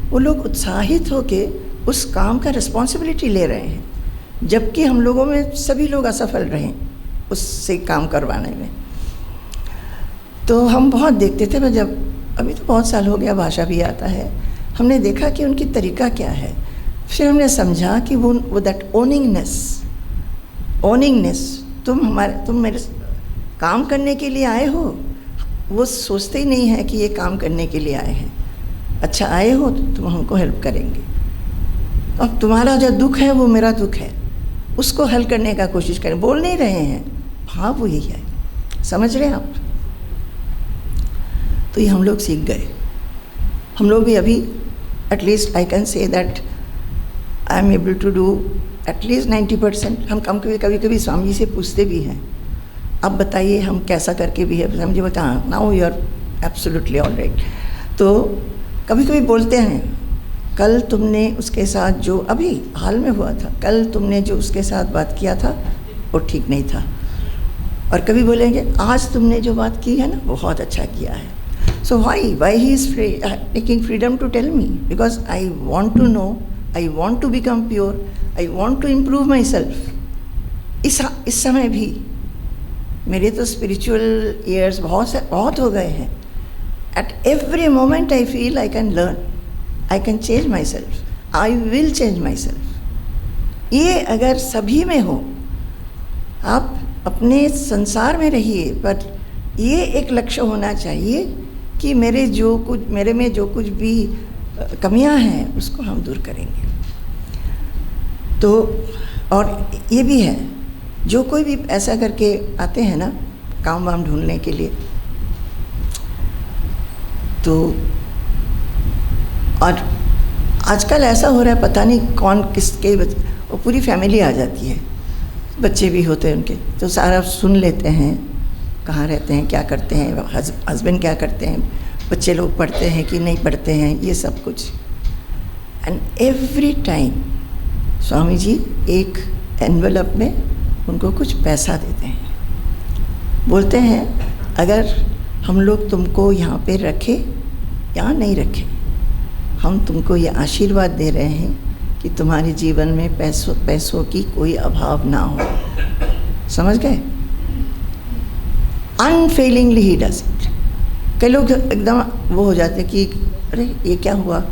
वो लोग उत्साहित होके उस काम का रिस्पॉन्सिबिलिटी ले रहे हैं, जबकि हम लोगों में सभी लोग असफल रहे उससे काम करवाने में। तो हम बहुत देखते थे, पर जब अभी तो बहुत साल हो गया, भाषा भी आता है, हमने देखा कि उनकी तरीका क्या है। फिर हमने समझा कि वो दैट ओनिंगनेस, तुम मेरे काम करने के लिए आए हो, वो सोचते ही नहीं है कि ये काम करने के लिए आए हैं। अच्छा आए हो तो तुम हमको हेल्प करेंगे, अब तुम्हारा जो दुख है वो मेरा दुख है, उसको हल करने का कोशिश करें। बोल नहीं रहे हैं, हाँ वो यही है, समझ रहे हैं आप? तो ये हम लोग सीख गए। हम लोग भी अभी at least I can say that I am able to do at least 90%। हम कभी स्वामी जी से पूछते भी हैं, अब बताइए हम कैसा करके भी है। स्वामी जी बता, now you are absolutely all right. तो कभी बोलते हैं, कल तुमने उसके साथ जो अभी हाल में हुआ था, कल तुमने जो उसके साथ बात किया था वो ठीक नहीं था। और कभी बोलेंगे आज तुमने जो बात की है ना बहुत अच्छा किया है। So why he is taking freedom to tell me? Because I want to know, I want to become pure, I want to improve myself. इस समय भी मेरे तो स्पिरिचुअल ईयर्स बहुत हो गए हैं। At every moment I feel I can learn, I can change myself, I will change myself. ये अगर सभी में हो, आप अपने संसार में रहिए, पर ये एक लक्ष्य होना चाहिए कि मेरे में जो कुछ भी कमियां हैं उसको हम दूर करेंगे। तो और ये भी है, जो कोई भी ऐसा करके आते हैं ना काम वाम ढूंढने के लिए, तो और आजकल ऐसा हो रहा है पता नहीं कौन किसके, वो पूरी फैमिली आ जाती है, बच्चे भी होते हैं उनके, तो सारा सुन लेते हैं, कहाँ रहते हैं, क्या करते हैं, हस्बैंड क्या करते हैं, बच्चे लोग पढ़ते हैं कि नहीं पढ़ते हैं, ये सब कुछ। And every time Swami ji एक एनवेलप में उनको कुछ पैसा देते हैं, बोलते हैं अगर हम लोग तुमको यहाँ पे रखें या नहीं रखें, हम तुमको ये आशीर्वाद दे रहे हैं कि तुम्हारे जीवन में पैसों की कोई अभाव ना हो। समझ गए? अनफेलिंगली ही डज इट। कई लोग एकदम वो हो जाते कि अरे ये क्या हुआ,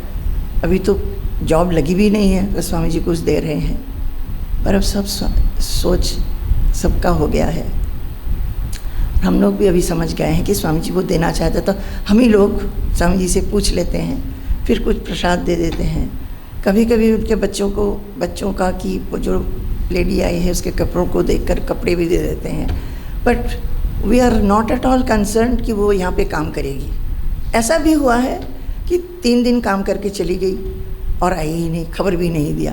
अभी तो जॉब लगी भी नहीं है तो स्वामी जी कुछ दे रहे हैं। पर अब सब सोच सबका हो गया है। हम लोग भी अभी समझ गए हैं कि स्वामी जी वो देना चाहते तो हम ही लोग स्वामी जी से पूछ लेते हैं, फिर कुछ प्रसाद दे देते हैं। कभी कभी उनके बच्चों का कि वो जो लेडी आई है उसके कपड़ों को देखकर कपड़े भी दे देते हैं। But we are not at all concern कि वो यहाँ पे काम करेगी। ऐसा भी हुआ है कि 3 दिन काम करके चली गई और आई ही नहीं, खबर भी नहीं दिया।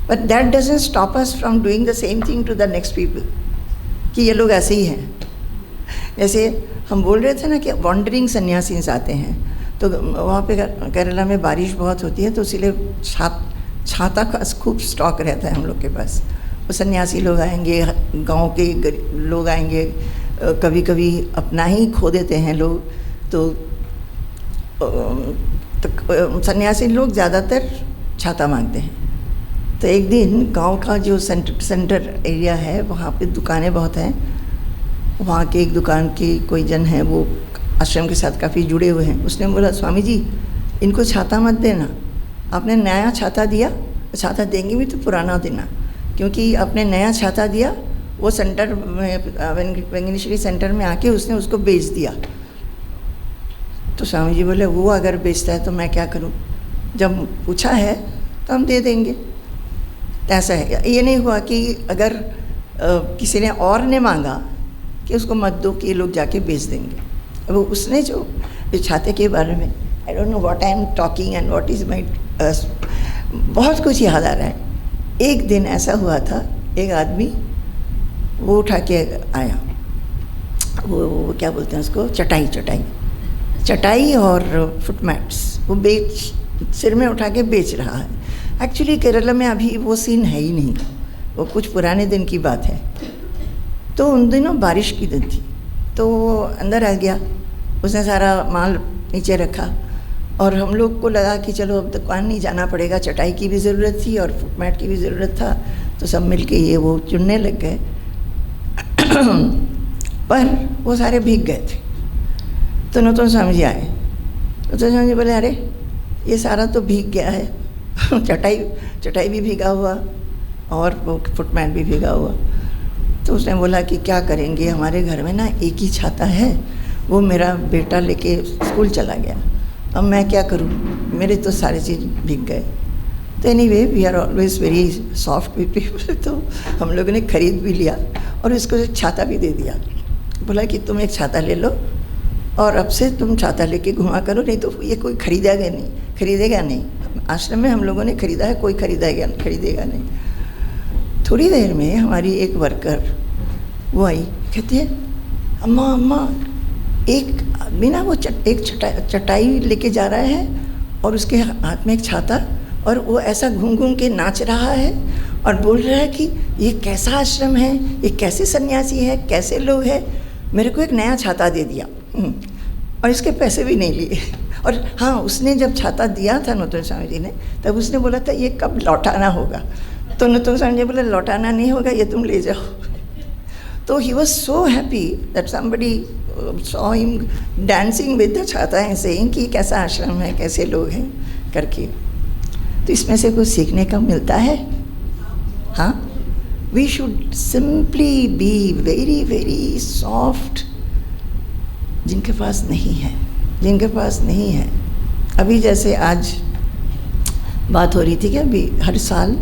But that doesn't stop us from doing the same thing to the next people. कि ये लोग ऐसे ही हैं। जैसे हम बोल रहे थे ना कि वॉन्डरिंग सन्यासीस आते हैं, तो वहाँ पे केरला में बारिश बहुत होती है, तो इसीलिए छाता का खूब स्टॉक रहता है हम लोग के पास। वो सन्यासी लोग आएंगे, गांव के लोग आएंगे, कभी कभी अपना ही खो देते हैं लोग, तो सन्यासी लोग ज़्यादातर छाता मांगते हैं। तो एक दिन गांव का जो सेंटर एरिया है, वहाँ पे दुकानें बहुत हैं। वहाँ के एक दुकान के कोई जन है, वो आश्रम के साथ काफ़ी जुड़े हुए हैं। उसने बोला, स्वामी जी इनको छाता मत देना, आपने नया छाता दिया, छाता देंगे भी तो पुराना देना, क्योंकि आपने नया छाता दिया, वो सेंटर में वेंगनेश्वरी सेंटर में आके उसने उसको बेच दिया। तो स्वामी जी बोले, वो अगर बेचता है तो मैं क्या करूं, जब पूछा है तो हम दे देंगे। ऐसा है, ये नहीं हुआ कि अगर किसी ने और ने मांगा कि उसको मत दो कि ये लोग जाके बेच देंगे। अब उसने जो छाते के बारे में, I don't know what I am talking and what is my, बहुत कुछ याद आ रहा है। एक दिन ऐसा हुआ था, एक आदमी वो उठा के आया, वो क्या बोलते हैं उसको, चटाई और फुटमैट्स, वो सिर में उठा के बेच रहा है। एक्चुअली केरला में अभी वो सीन है ही नहीं, वो कुछ पुराने दिन की बात है। तो उन दिनों बारिश की दिन थी, तो वो अंदर आ गया, उसने सारा माल नीचे रखा, और हम लोग को लगा कि चलो अब दुकान नहीं जाना पड़ेगा, चटाई की भी ज़रूरत थी और फुटमैट की भी ज़रूरत था, तो सब मिल के ये वो चुनने लग गए। पर वो सारे भीग गए थे। तो नूतन स्वामी जी आए, नूतन स्वामी जी बोले, अरे ये सारा तो भीग गया है, चटाई भी भीगा हुआ और वो फुटमैट भी भीगा हुआ। तो उसने बोला कि क्या करेंगे, हमारे घर में ना एक ही छाता है, वो मेरा बेटा लेके स्कूल चला गया, अब मैं क्या करूं, मेरे तो सारे चीज़ भीग गए। तो anyway we are always very soft with people, तो हम लोगों ने ख़रीद भी लिया और इसको एक छाता भी दे दिया। बोला कि तुम एक छाता ले लो और अब से तुम छाता लेके घुमा करो, नहीं तो ये कोई खरीदेगा नहीं। आश्रम में हम लोगों ने खरीदा है, कोई खरीदेगा नहीं। थोड़ी देर में हमारी एक वर्कर वो आई, कहती है, अम्मा एक आदमी ना वो एक चटाई लेके जा रहा है और उसके हाथ में एक छाता, और वो ऐसा घूम के नाच रहा है और बोल रहा है कि ये कैसा आश्रम है, ये कैसे सन्यासी है, कैसे लोग हैं, मेरे को एक नया छाता दे दिया और इसके पैसे भी नहीं लिए। और हाँ, उसने जब छाता दिया था नूतन स्वामी जी ने, तब उसने बोला था ये कब लौटाना होगा, तो नूतन स्वामी जी बोले लौटाना नहीं होगा, ये तुम ले जाओ। तो he was so happy that somebody saw him dancing with the छाता एंड सेइंग कि कैसा आश्रम है, कैसे लोग हैं करके। तो इसमें से कुछ सीखने का मिलता है। हाँ, we should simply be very very soft. जिनके पास नहीं है, अभी जैसे आज बात हो रही थी कि अभी हर साल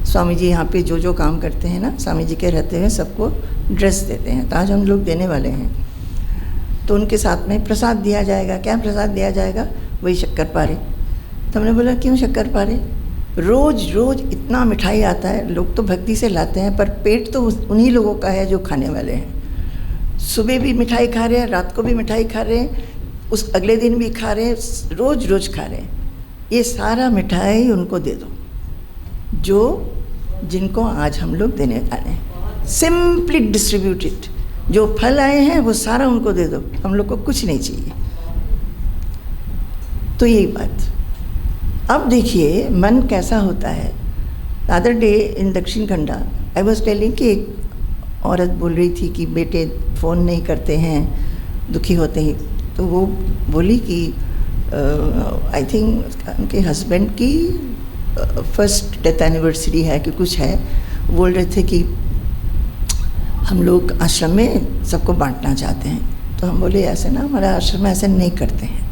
स्वामी जी यहाँ पे जो काम करते हैं ना, स्वामी जी के रहते हुए सबको ड्रेस देते हैं, तो आज हम लोग देने वाले हैं। तो उनके साथ में प्रसाद दिया जाएगा। क्या प्रसाद दिया जाएगा? वही शक्करपारे। तो हमने बोला क्यों शक्करपारे? रोज़ इतना मिठाई आता है, लोग तो भक्ति से लाते हैं, पर पेट तो उन्हीं लोगों का है जो खाने वाले हैं। सुबह भी मिठाई खा रहे हैं, रात को भी मिठाई खा रहे हैं, उस अगले दिन भी खा रहे हैं, रोज़ खा रहे हैं। ये सारा मिठाई उनको दे दो जिनको आज हम लोग देने वाले हैं। Simply distribute it. जो फल आए हैं वो सारा उनको दे दो, हम लोग को कुछ नहीं चाहिए। तो यही बात। अब देखिए मन कैसा होता है। अदर डे इन दक्षिण खंडा आई वॉज टेलिंग कि एक औरत बोल रही थी कि बेटे फ़ोन नहीं करते हैं, दुखी होते हैं। तो वो बोली कि आई थिंक उनके हस्बैंड की फर्स्ट डेथ एनिवर्सरी है कि कुछ है। बोल रहे थे कि हम लोग आश्रम में सबको बांटना चाहते हैं। तो हम बोले ऐसे ना, हमारा आश्रम में ऐसे नहीं करते हैं।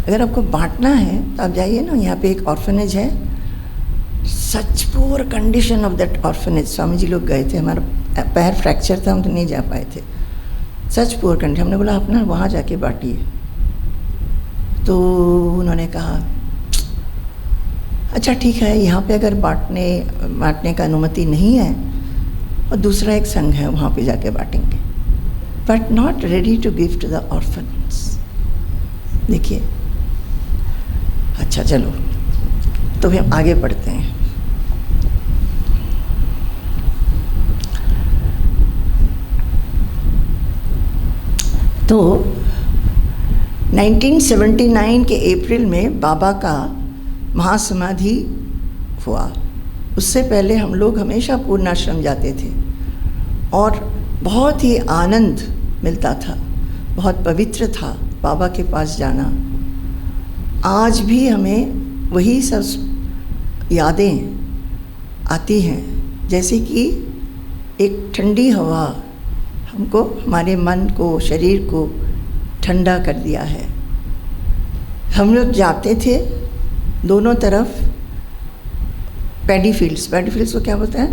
अगर आपको बांटना है तो आप जाइए ना, यहाँ पे एक ऑर्फनेज है। Such poor condition of that orphanage. Swami ji लोग गए थे, हमारा पैर फ्रैक्चर था, हम तो नहीं जा पाए थे। सच पुअर कंडीशन। हमने बोला अपना वहाँ जाके बांटिए। तो उन्होंने कहा अच्छा ठीक है, यहाँ पे अगर बांटने का अनुमति नहीं है, और दूसरा एक संघ है वहाँ पे जाके बांटेंगे। but not ready to give to the orphans. देखिए, अच्छा चलो तो हम आगे पढ़ते हैं। तो 1979 के अप्रैल में बाबा का महासमाधि हुआ। उससे पहले हम लोग हमेशा पूर्णाश्रम जाते थे और बहुत ही आनंद मिलता था, बहुत पवित्र था बाबा के पास जाना। आज भी हमें वही सब यादें आती हैं, जैसे कि एक ठंडी हवा हमको, हमारे मन को, शरीर को ठंडा कर दिया है। हम लोग जाते थे दोनों तरफ पैडी फील्ड्स को क्या बोलते हैं?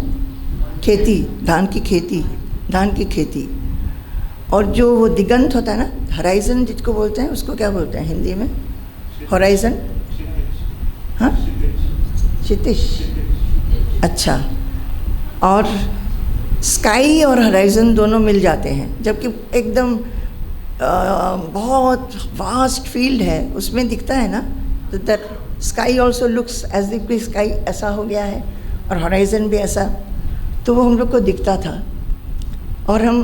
खेती, धान की खेती। और जो वो दिगंत होता है ना, हराइजन जिसको बोलते हैं, उसको क्या बोलते हैं हिंदी में? हॉराइजन? हाँ, क्षितिज। अच्छा, और स्काई और हराइजन दोनों मिल जाते हैं, जबकि एकदम बहुत वास्ट फील्ड है, उसमें दिखता है ना, तो that sky also looks as if sky ऐसा हो गया है और हॉराइजन भी ऐसा, तो वो हम लोग को दिखता था। और हम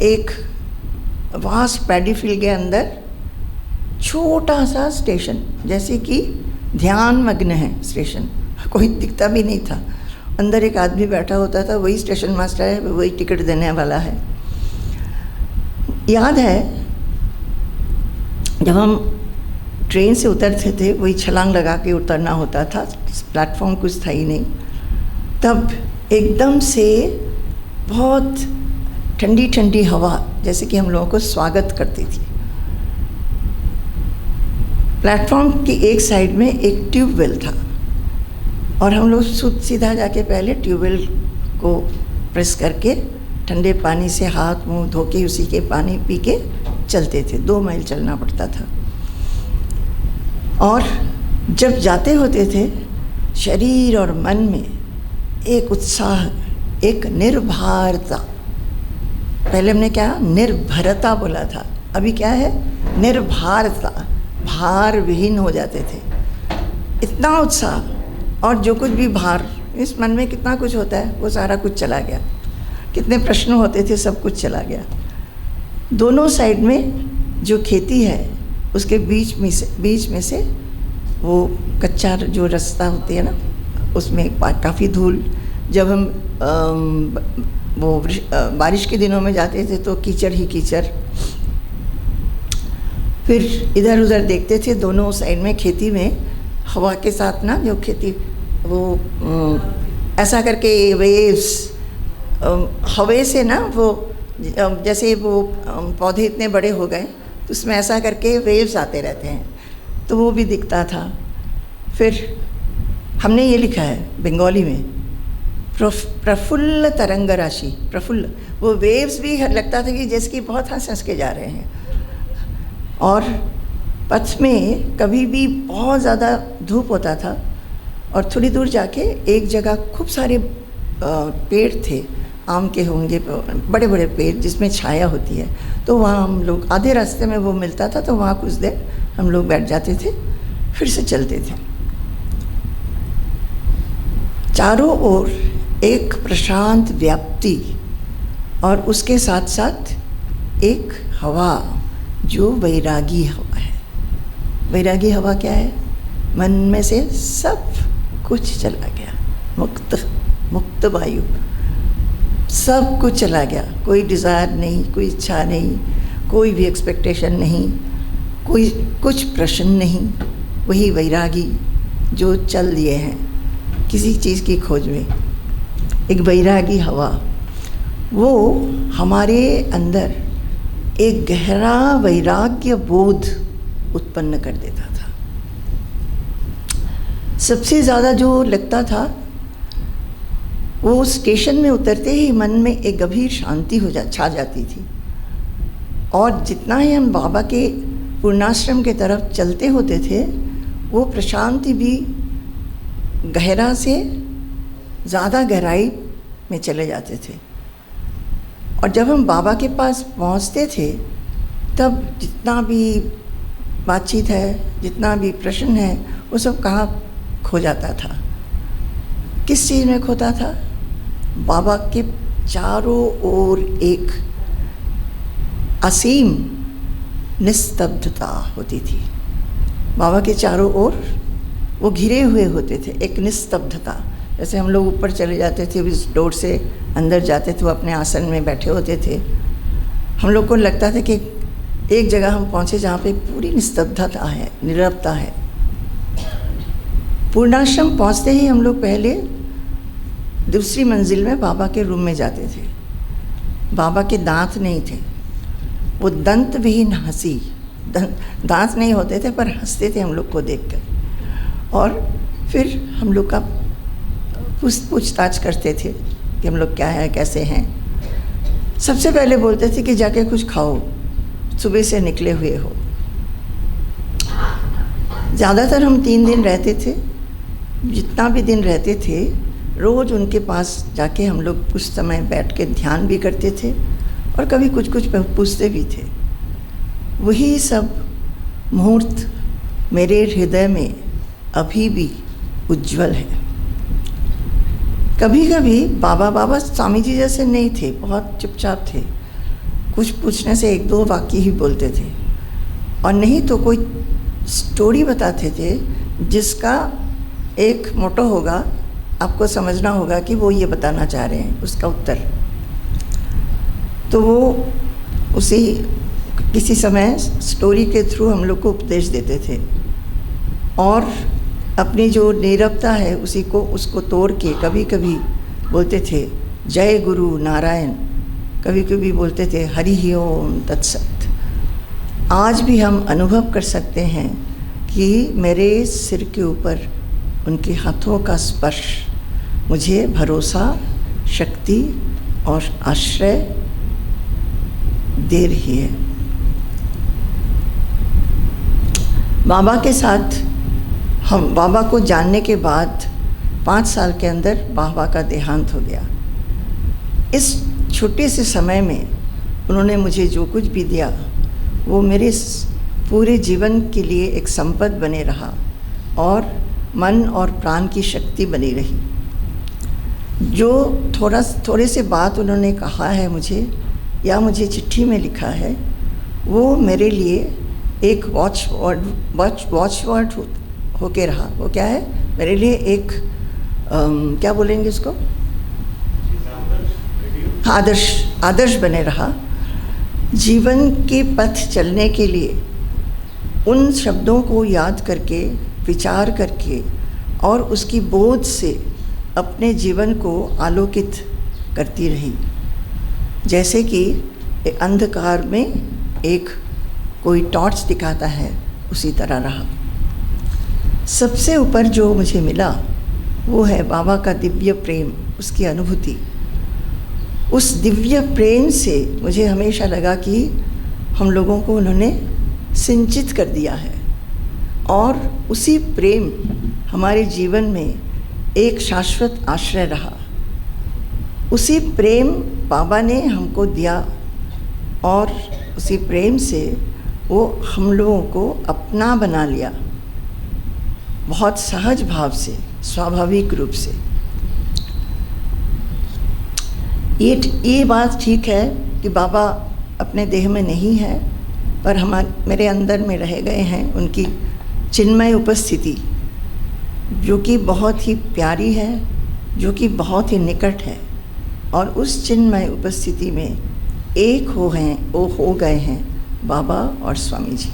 एक वास्ट पैडी फील्ड के अंदर छोटा सा स्टेशन, जैसे कि ध्यान मग्न है स्टेशन, कोई दिखता भी नहीं था। अंदर एक आदमी बैठा होता था, वही स्टेशन मास्टर है, वही टिकट देने वाला है। याद है जब हम ट्रेन से उतरते थे, वही छलांग लगा के उतरना होता था, प्लेटफॉर्म कुछ था ही नहीं। तब एकदम से बहुत ठंडी ठंडी हवा जैसे कि हम लोगों को स्वागत करती थी। प्लेटफॉर्म की एक साइड में एक ट्यूबवेल था और हम लोग सीधा जाके पहले ट्यूबवेल को प्रेस करके ठंडे पानी से हाथ मुंह धो के उसी के पानी पी के चलते थे। 2 माइल चलना पड़ता था। और जब जाते होते थे, शरीर और मन में एक उत्साह, एक निर्भरता। पहले हमने क्या निर्भरता बोला था, अभी क्या है? निर्भरता। भार विहीन हो जाते थे, इतना उत्साह। और जो कुछ भी भार, इस मन में कितना कुछ होता है, वो सारा कुछ चला गया। कितने प्रश्न होते थे, सब कुछ चला गया। दोनों साइड में जो खेती है, उसके बीच में से वो कच्चा जो रास्ता होती है ना, उसमें काफ़ी धूल। जब हम बारिश के दिनों में जाते थे तो कीचड़ ही कीचड़। फिर इधर उधर देखते थे, दोनों साइड में खेती में हवा के साथ ना, जो खेती वो ऐसा करके वेव्स, हवा से ना, वो जैसे वो पौधे इतने बड़े हो गए तो उसमें ऐसा करके वेव्स आते रहते हैं, तो वो भी दिखता था। फिर हमने ये लिखा है बंगाली में, प्रफुल्ल तरंग राशि। प्रफुल्ल, वो वेव्स भी लगता था कि जैसे कि बहुत हंस हंस के जा रहे हैं। और पथ में कभी भी बहुत ज़्यादा धूप होता था और थोड़ी दूर जाके एक जगह खूब सारे पेड़ थे, आम के होंगे, बड़े बड़े पेड़ जिसमें छाया होती है। तो वहाँ हम लोग, आधे रास्ते में वो मिलता था, तो वहाँ कुछ देर हम लोग बैठ जाते थे, फिर से चलते थे। चारों ओर एक प्रशांत व्याप्ति और उसके साथ साथ एक हवा जो वैरागी हवा है। वैरागी हवा क्या है? मन में से सब कुछ चला गया, मुक्त वायु, सब कुछ चला गया। कोई डिज़ायर नहीं, कोई इच्छा नहीं, कोई भी एक्सपेक्टेशन नहीं, कोई कुछ प्रश्न नहीं। वही वैरागी जो चल दिए हैं किसी चीज़ की खोज में, एक वैरागी हवा, वो हमारे अंदर एक गहरा वैराग्य बोध उत्पन्न कर देता था। सबसे ज़्यादा जो लगता था, वो स्टेशन में उतरते ही मन में एक गंभीर शांति छा जाती थी। और जितना ही हम बाबा के पूर्णाश्रम के तरफ चलते होते थे, वो प्रशांति भी गहरा से ज़्यादा गहराई में चले जाते थे। और जब हम बाबा के पास पहुंचते थे तब जितना भी बातचीत है, जितना भी प्रश्न है, वो सब कहाँ खो जाता था। किस चीज़ में खोता था? बाबा के चारों ओर एक असीम निस्तब्धता होती थी। बाबा के चारों ओर वो घिरे हुए होते थे, एक निस्तब्धता। जैसे हम लोग ऊपर चले जाते थे, इस डोर से अंदर जाते थे, वो अपने आसन में बैठे होते थे। हम लोग को लगता था कि एक जगह हम पहुँचे जहाँ पे पूरी निस्तब्धता है, नीरवता है। पूर्णाश्रम पहुँचते ही हम लोग पहले दूसरी मंजिल में बाबा के रूम में जाते थे। बाबा के दांत नहीं थे, वो दंत विहीन हंसी, दांत नहीं होते थे पर हंसते थे हम लोग को देखकर। और फिर हम लोग का पूछताछ करते थे कि हम लोग क्या है, कैसे हैं। सबसे पहले बोलते थे कि जाके कुछ खाओ, सुबह से निकले हुए हो। ज़्यादातर हम 3 दिन रहते थे। जितना भी दिन रहते थे, रोज़ उनके पास जाके हम लोग कुछ समय बैठ के ध्यान भी करते थे और कभी कुछ कुछ पूछते भी थे। वही सब मुहूर्त मेरे हृदय में अभी भी उज्जवल है। कभी कभी बाबा स्वामी जी जैसे नहीं थे, बहुत चुपचाप थे। कुछ पूछने से 1-2 वाक्य ही बोलते थे, और नहीं तो कोई स्टोरी बताते थे जिसका एक मोटो होगा, आपको समझना होगा कि वो ये बताना चाह रहे हैं, उसका उत्तर। तो वो उसी किसी समय स्टोरी के थ्रू हम लोग को उपदेश देते थे, और अपनी जो नीरवता है उसको तोड़ के कभी कभी बोलते थे जय गुरु नारायण, कभी कभी बोलते थे हरि ओम तत्सत। आज भी हम अनुभव कर सकते हैं कि मेरे सिर के ऊपर उनके हाथों का स्पर्श मुझे भरोसा, शक्ति और आश्रय दे रही है। बाबा के साथ हम बाबा को जानने के बाद 5 साल के अंदर बाबा का देहांत हो गया। इस छोटे से समय में उन्होंने मुझे जो कुछ भी दिया वो मेरे पूरे जीवन के लिए एक संपद बने रहा और मन और प्राण की शक्ति बनी रही। जो थोड़े से बात उन्होंने कहा है मुझे, या मुझे चिट्ठी में लिखा है, वो मेरे लिए एक वॉच वर्ड होके रहा। वो क्या है मेरे लिए? एक क्या बोलेंगे उसको? आदर्श बने रहा। जीवन के पथ चलने के लिए उन शब्दों को याद करके, विचार करके और उसकी बोध से अपने जीवन को आलोकित करती रही। जैसे कि अंधकार में एक कोई टॉर्च दिखाता है, उसी तरह रहा। सबसे ऊपर जो मुझे मिला वो है बाबा का दिव्य प्रेम, उसकी अनुभूति। उस दिव्य प्रेम से मुझे हमेशा लगा कि हम लोगों को उन्होंने सिंचित कर दिया है, और उसी प्रेम हमारे जीवन में एक शाश्वत आश्रय रहा। उसी प्रेम बाबा ने हमको दिया, और उसी प्रेम से वो हम लोगों को अपना बना लिया, बहुत सहज भाव से, स्वाभाविक रूप से। ये बात ठीक है कि बाबा अपने देह में नहीं है, पर मेरे अंदर में रह गए हैं उनकी चिन्मय उपस्थिति, जो कि बहुत ही प्यारी है, जो कि बहुत ही निकट है। और उस चिन्मय उपस्थिति में एक हो गए हैं बाबा और स्वामी जी।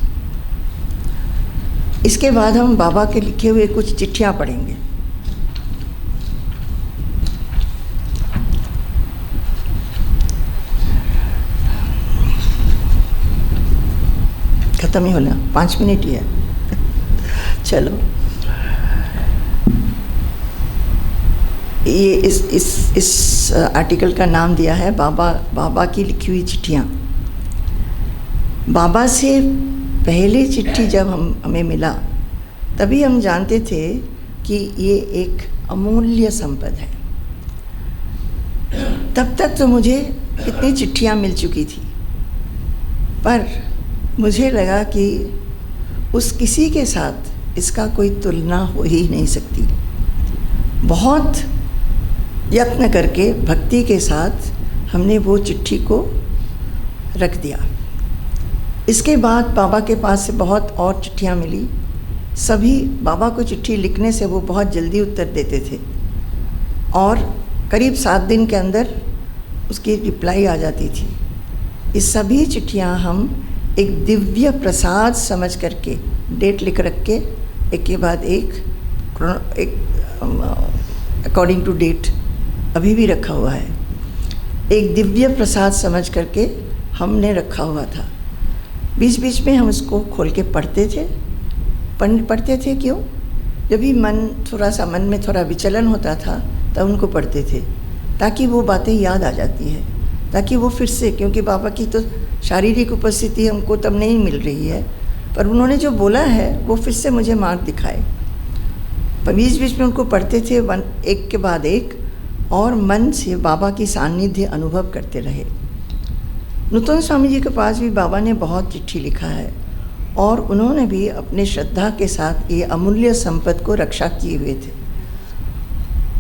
इसके बाद हम बाबा के लिखे हुए कुछ चिट्ठियाँ पढ़ेंगे। खत्म ही होना, 5 मिनट ही है। चलो, ये इस आर्टिकल का नाम दिया है बाबा की लिखी हुई चिट्ठियाँ। बाबा से पहली चिट्ठी जब हमें मिला, तभी हम जानते थे कि ये एक अमूल्य संपद है। तब तक तो मुझे कितनी चिट्ठियाँ मिल चुकी थी, पर मुझे लगा कि उस किसी के साथ इसका कोई तुलना हो ही नहीं सकती। बहुत यत्न करके भक्ति के साथ हमने वो चिट्ठी को रख दिया। इसके बाद बाबा के पास से बहुत और चिट्ठियाँ मिली। सभी बाबा को चिट्ठी लिखने से वो बहुत जल्दी उत्तर देते थे और करीब 7 दिन के अंदर उसकी रिप्लाई आ जाती थी। ये सभी चिट्ठियाँ हम एक दिव्य प्रसाद समझ करके डेट लिख रख के एक के बाद एक अकॉर्डिंग टू डेट अभी भी रखा हुआ है, एक दिव्य प्रसाद समझ करके हमने रखा हुआ था। बीच बीच में हम उसको खोल के पढ़ते थे। क्यों? जब भी मन में थोड़ा विचलन होता था तब उनको पढ़ते थे, ताकि वो बातें याद आ जाती हैं, ताकि वो फिर से, क्योंकि बाबा की तो शारीरिक उपस्थिति हमको तब नहीं मिल रही है, पर उन्होंने जो बोला है वो फिर से मुझे मार्ग दिखाए। पर बीच बीच में उनको पढ़ते थे एक के बाद एक, और मन से बाबा की सानिध्य अनुभव करते रहे। नूतन स्वामी जी के पास भी बाबा ने बहुत चिट्ठी लिखा है और उन्होंने भी अपने श्रद्धा के साथ ये अमूल्य संपत्ति को रक्षा किए हुए थे।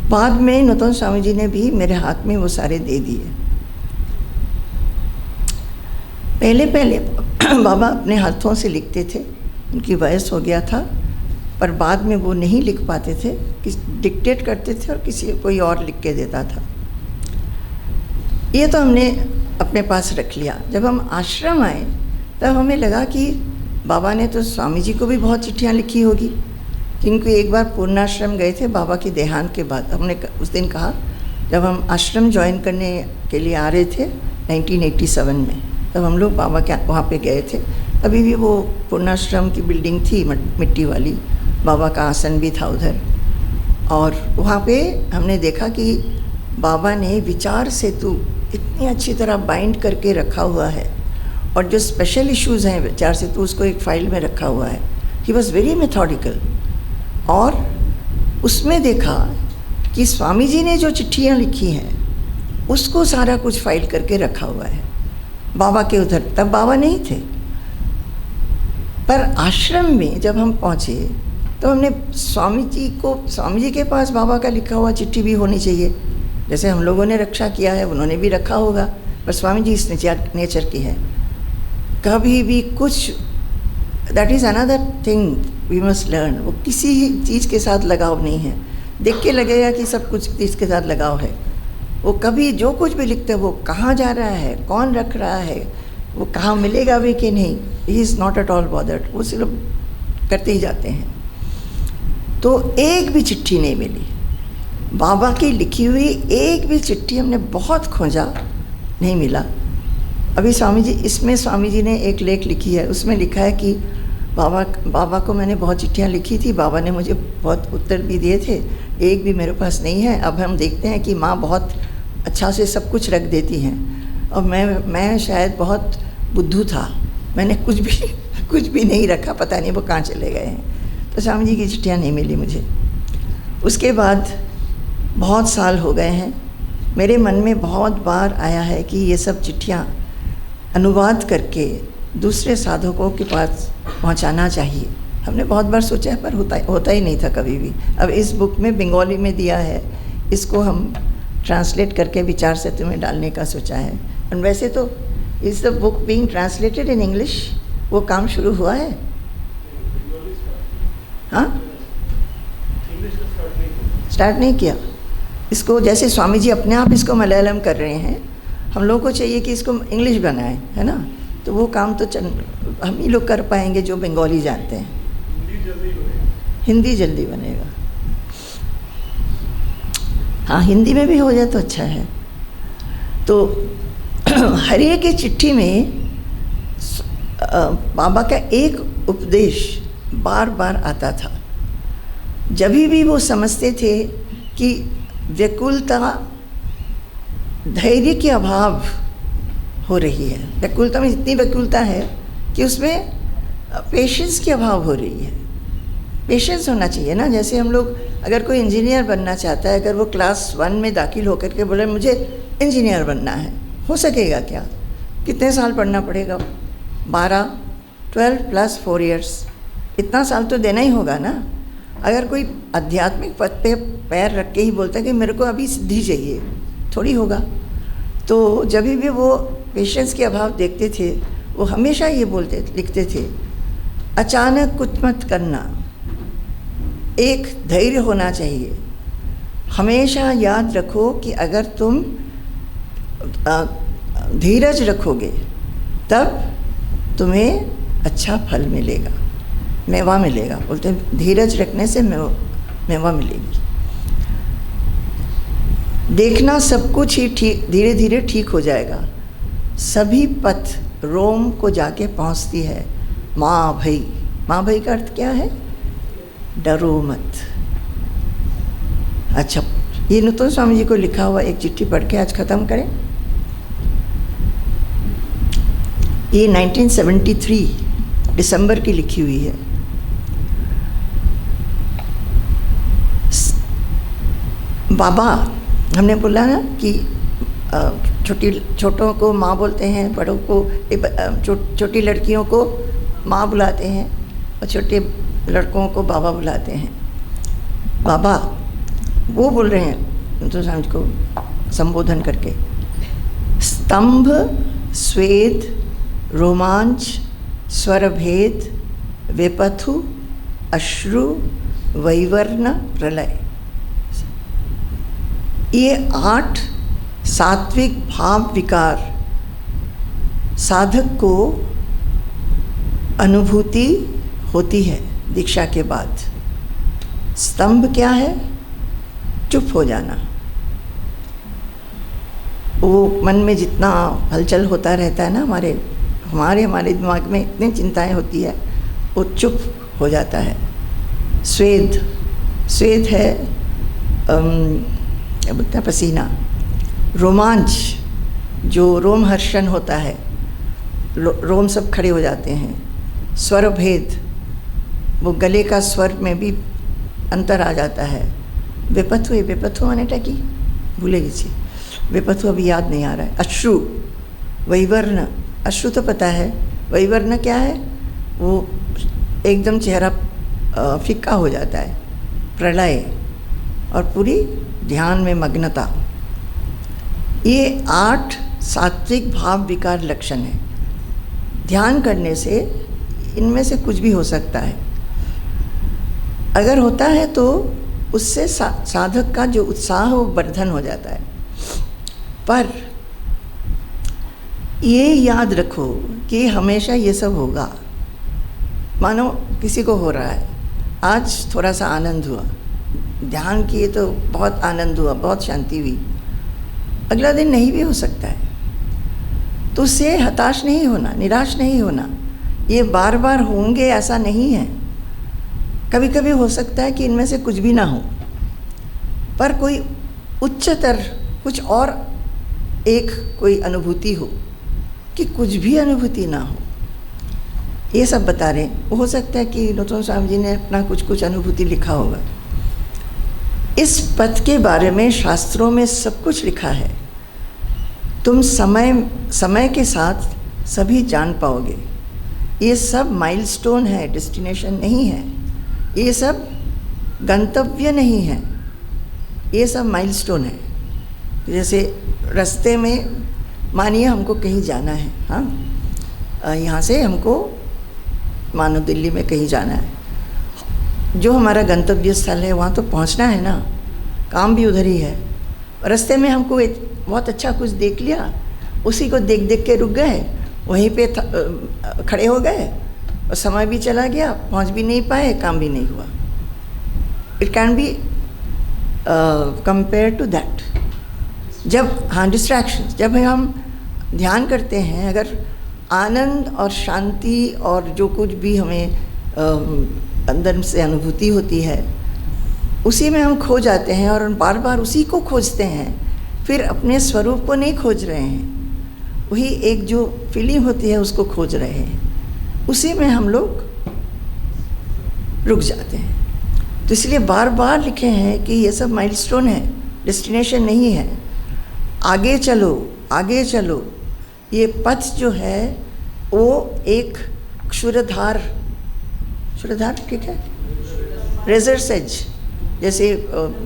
बाद में नूतन स्वामी जी ने भी मेरे हाथ में वो सारे दे दिए। पहले बाबा अपने हाथों से लिखते थे, उनकी वयस हो गया था, पर बाद में वो नहीं लिख पाते थे, डिक्टेट करते थे और कोई और लिख के देता था। ये तो हमने अपने पास रख लिया। जब हम आश्रम आए तब हमें लगा कि बाबा ने तो स्वामी जी को भी बहुत चिट्ठियाँ लिखी होगी, क्योंकि एक बार पूर्णाश्रम गए थे बाबा की देहांत के बाद। हमने उस दिन कहा, जब हम आश्रम ज्वाइन करने के लिए आ रहे थे 1987 में, तब हम लोग बाबा के वहाँ पे गए थे। तभी भी वो पूर्णाश्रम की बिल्डिंग थी मिट्टी वाली, बाबा का आसन भी था उधर, और वहाँ पे हमने देखा कि बाबा ने विचार सेतु इतनी अच्छी तरह बाइंड करके रखा हुआ है, और जो स्पेशल इश्यूज़ हैं विचार सेतु उसको एक फ़ाइल में रखा हुआ है। He was very methodical. और उसमें देखा कि स्वामी जी ने जो चिट्ठियाँ लिखी हैं उसको सारा कुछ फाइल करके रखा हुआ है बाबा के उधर। तब बाबा नहीं थे, पर आश्रम में जब हम पहुँचे तो हमने स्वामी जी के पास बाबा का लिखा हुआ चिट्ठी भी होनी चाहिए। जैसे हम लोगों ने रक्षा किया है उन्होंने भी रखा होगा, पर स्वामी जी इस नेचर की है। कभी भी कुछ, that is another thing we must learn. वो किसी चीज़ के साथ लगाव नहीं है। देख के लगेगा कि सब कुछ चीज़ के साथ लगाव है। वो कभी जो कुछ भी लिखते हैं वो कहाँ जा रहा है, कौन रख रहा है, वो कहाँ मिलेगा भी कि नहीं, he is not at all bothered. वो सिर्फ करते ही जाते हैं। तो एक भी चिट्ठी नहीं मिली बाबा की लिखी हुई, एक भी चिट्ठी हमने बहुत खोजा, नहीं मिला। अभी स्वामी जी ने एक लेख लिखी है, उसमें लिखा है कि बाबा को मैंने बहुत चिट्ठियाँ लिखी थी, बाबा ने मुझे बहुत उत्तर भी दिए थे, एक भी मेरे पास नहीं है। अब हम देखते हैं कि माँ बहुत अच्छा से सब कुछ रख देती हैं, और मैं शायद बहुत बुद्धू था, मैंने कुछ भी नहीं रखा, पता नहीं वो कहाँ चले गए हैं। तो स्वामी जी की चिट्ठियाँ नहीं मिली मुझे। उसके बाद बहुत साल हो गए हैं, मेरे मन में बहुत बार आया है कि ये सब चिट्ठियाँ अनुवाद करके दूसरे साधकों के पास पहुंचाना चाहिए। हमने बहुत बार सोचा है, पर होता ही नहीं था कभी भी। अब इस बुक में बंगाली में दिया है, इसको हम ट्रांसलेट करके विचार सेतु में डालने का सोचा है। और वैसे तो is the book being translated in English, वो काम शुरू हुआ है। हाँ, स्टार्ट नहीं किया इसको। जैसे स्वामी जी अपने आप इसको मलयालम कर रहे हैं, हम लोगों को चाहिए कि इसको इंग्लिश बनाएं, है ना। तो वो काम तो हम ही लोग कर पाएंगे जो बंगाली जानते हैं। हिंदी जल्दी बनेगा। हाँ, हिंदी में भी हो जाए तो अच्छा है। तो हर एक की चिट्ठी में बाबा का एक उपदेश बार बार आता था। जब भी वो समझते थे कि व्याकुलता, धैर्य के अभाव हो रही है, व्याकुलता में इतनी व्याकुलता है कि उसमें पेशेंस की अभाव हो रही है। पेशेंस होना चाहिए ना। जैसे हम लोग, अगर कोई इंजीनियर बनना चाहता है, अगर वो क्लास 1 में दाखिल होकर के बोले मुझे इंजीनियर बनना है, हो सकेगा क्या? कितने साल पढ़ना पड़ेगा? 12, 12 + 4 इयर्स, इतना साल तो देना ही होगा ना। अगर कोई आध्यात्मिक पद पे पैर रख के ही बोलता है कि मेरे को अभी सिद्धि चाहिए, थोड़ी होगा। तो जब भी वो पेशेंस के अभाव देखते थे, वो हमेशा ये लिखते थे, अचानक कुछ मत करना, एक धैर्य होना चाहिए। हमेशा याद रखो कि अगर तुम धीरज रखोगे तब तुम्हें अच्छा फल मिलेगा, मेवा मिलेगा। बोलते हैं धीरज रखने से मेवा मिलेगी। देखना सब कुछ ही ठीक, धीरे धीरे ठीक हो जाएगा। सभी पथ रोम को जाके पहुंचती है। माँ भई, माँ भई का अर्थ क्या है? डरो मत। अच्छा, ये नूतन स्वामी जी को लिखा हुआ एक चिट्ठी पढ़ के आज ख़त्म करें। ये 1973 दिसंबर की लिखी हुई है। बाबा, हमने बोला ना कि छोटों को माँ बोलते हैं, बड़ों को छोटी लड़कियों को माँ बुलाते हैं और छोटे लड़कों को बाबा बुलाते हैं। बाबा वो बोल रहे हैं तो समझ को संबोधन करके, स्तंभ, स्वेद, रोमांच, स्वरभेद, विपथु, अश्रु, वैवर्ण, प्रलय, ये 8 सात्विक भाव विकार साधक को अनुभूति होती है दीक्षा के बाद। स्तंभ क्या है? चुप हो जाना। वो मन में जितना हलचल होता रहता है ना, हमारे दिमाग में इतनी चिंताएं होती है, वो चुप हो जाता है। स्वेद है क्या बोलते हैं, पसीना। रोमांच, जो रोमहर्षण होता है, रोम सब खड़े हो जाते हैं। स्वर भेद, वो गले का स्वर में भी अंतर आ जाता है। विपथु माने टकी, भूलेगी जी, विपथु अभी याद नहीं आ रहा है। अश्रु, वैवर्ण, अश्रु तो पता है, वैवर्ण क्या है? वो एकदम चेहरा फीका हो जाता है। प्रलय और पूरी ध्यान में मग्नता, ये 8 सात्विक भाव विकार लक्षण है। ध्यान करने से इनमें से कुछ भी हो सकता है। अगर होता है तो उससे साधक का जो उत्साह वो वर्धन हो जाता है। पर ये याद रखो कि हमेशा ये सब होगा। मानो किसी को हो रहा है, आज थोड़ा सा आनंद हुआ, ध्यान किए तो बहुत आनंद हुआ, बहुत शांति हुई, अगला दिन नहीं भी हो सकता है। तो उससे हताश नहीं होना, निराश नहीं होना। ये बार बार होंगे ऐसा नहीं है। कभी कभी हो सकता है कि इनमें से कुछ भी ना हो, पर कोई उच्चतर कुछ और एक कोई अनुभूति हो, कि कुछ भी अनुभूति ना हो। ये सब बता रहे हैं। हो सकता है कि नूतन स्वामी जी ने अपना कुछ अनुभूति लिखा होगा। इस पथ के बारे में शास्त्रों में सब कुछ लिखा है। तुम समय के साथ सभी जान पाओगे। ये सब माइलस्टोन है, डेस्टिनेशन नहीं है। ये सब गंतव्य नहीं है, ये सब माइलस्टोन है। जैसे रास्ते में मानिए हमको कहीं जाना है, हाँ, यहाँ से हमको मानो दिल्ली में कहीं जाना है, जो हमारा गंतव्य स्थल है वहाँ तो पहुँचना है ना, काम भी उधर ही है। रास्ते में हमको एक बहुत अच्छा कुछ देख लिया, उसी को देख देख के रुक गए, वहीं पे खड़े हो गए और समय भी चला गया, पहुँच भी नहीं पाए, काम भी नहीं हुआ। It can be compare to that. जब हाँ डिस्ट्रैक्शंस, जब हम ध्यान करते हैं, अगर आनंद और शांति और जो कुछ भी हमें अंदर से अनुभूति होती है, उसी में हम खो जाते हैं और बार बार उसी को खोजते हैं, फिर अपने स्वरूप को नहीं खोज रहे हैं। वही एक जो फीलिंग होती है उसको खोज रहे हैं, उसी में हम लोग रुक जाते हैं। तो इसलिए बार बार लिखे हैं कि ये सब माइलस्टोन है, डेस्टिनेशन नहीं है। आगे चलो, आगे चलो। ये पथ जो है वो एक क्षुरधार ठीक है, रेजर्स एज, जैसे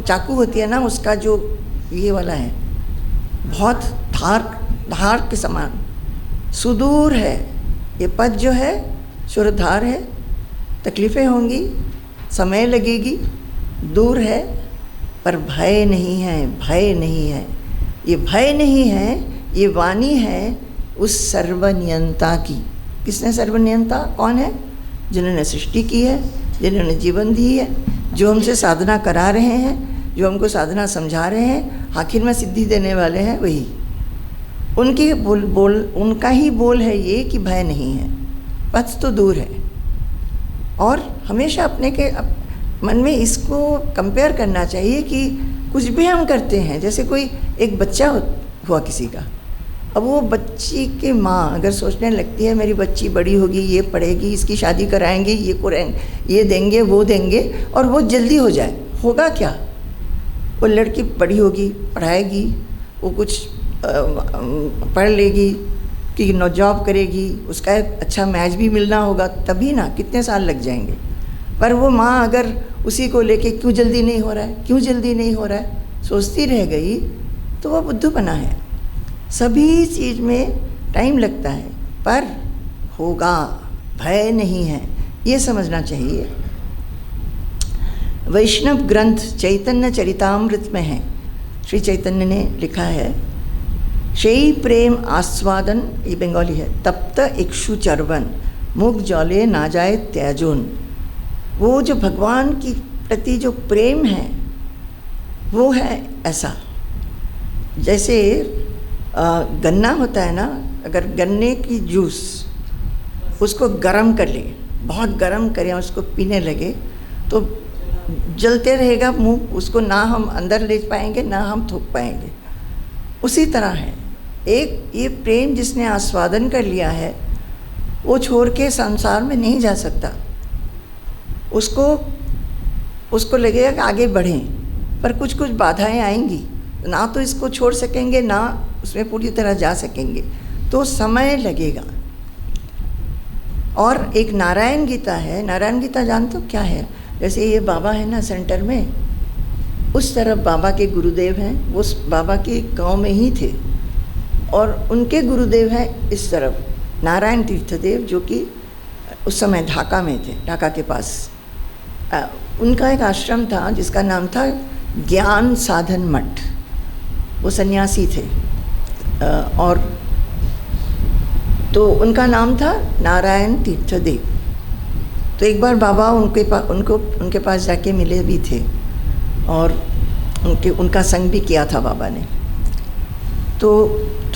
चाकू होती है ना, उसका जो ये वाला है, बहुत धार के समान सुदूर है। ये पथ जो है क्षुरधार है, तकलीफ़ें होंगी, समय लगेगी, दूर है, पर भय नहीं है, भय नहीं है। ये भय नहीं है, ये वाणी है उस सर्वनियंता की। किसने सर्वनियंता? कौन है? जिन्होंने सृष्टि की है, जिन्होंने जीवन दी है, जो हमसे साधना करा रहे हैं, जो हमको साधना समझा रहे हैं, आखिर में सिद्धि देने वाले हैं वही। उनकी उनका ही बोल है ये कि भय नहीं है, पथ तो दूर है। और हमेशा अपने के मन में इसको कंपेयर करना चाहिए कि कुछ भी हम करते हैं, जैसे कोई एक बच्चा हुआ किसी का, अब वो बच्ची की माँ अगर सोचने लगती है मेरी बच्ची बड़ी होगी, ये पढ़ेगी, इसकी शादी कराएंगे, ये करेंगे, ये देंगे, वो देंगे, और वो जल्दी हो जाए, होगा क्या? वो लड़की बड़ी होगी, पढ़ाएगी, वो कुछ पढ़ लेगी कि नो जॉब करेगी, उसका एक अच्छा मैच भी मिलना होगा, तभी ना, कितने साल लग जाएंगे। पर वो माँ अगर उसी को लेके क्यों जल्दी नहीं हो रहा है, क्यों जल्दी नहीं हो रहा है, सोचती रह गई, तो वह बुद्धूपना है। सभी चीज़ में टाइम लगता है, पर होगा, भय नहीं है, ये समझना चाहिए। वैष्णव ग्रंथ चैतन्य चरितामृत में है, श्री चैतन्य ने लिखा है, शेई प्रेम आस्वादन, ये बंगाली है, तप्त इक्षु चर्वन मुख जले ना जाए त्याजोन। वो जो भगवान की प्रति जो प्रेम है वो है ऐसा, जैसे गन्ना होता है ना, अगर गन्ने की जूस उसको गरम कर ले, बहुत गरम करें, उसको पीने लगे तो जलते रहेगा मुंह, उसको ना हम अंदर ले पाएंगे ना हम थूक पाएंगे। उसी तरह है एक ये प्रेम जिसने आस्वादन कर लिया है, वो छोड़ के संसार में नहीं जा सकता। उसको लगेगा कि आगे बढ़ें, पर कुछ कुछ बाधाएं आएंगी, ना तो इसको छोड़ सकेंगे ना उसमें पूरी तरह जा सकेंगे, तो समय लगेगा। और एक नारायण गीता है, नारायण गीता जानते हो क्या है? जैसे ये बाबा है ना सेंटर में, उस तरफ बाबा के गुरुदेव हैं, वो उस बाबा के गांव में ही थे, और उनके गुरुदेव हैं इस तरफ नारायण तीर्थदेव, जो कि उस समय ढाका में थे, ढाका के पास। उनका एक आश्रम था जिसका नाम था ज्ञान साधन मठ, वो सन्यासी थे, और तो उनका नाम था नारायण तीर्थदेव। तो एक बार बाबा उनके पास जाके मिले भी थे, और उनका संग भी किया था बाबा ने। तो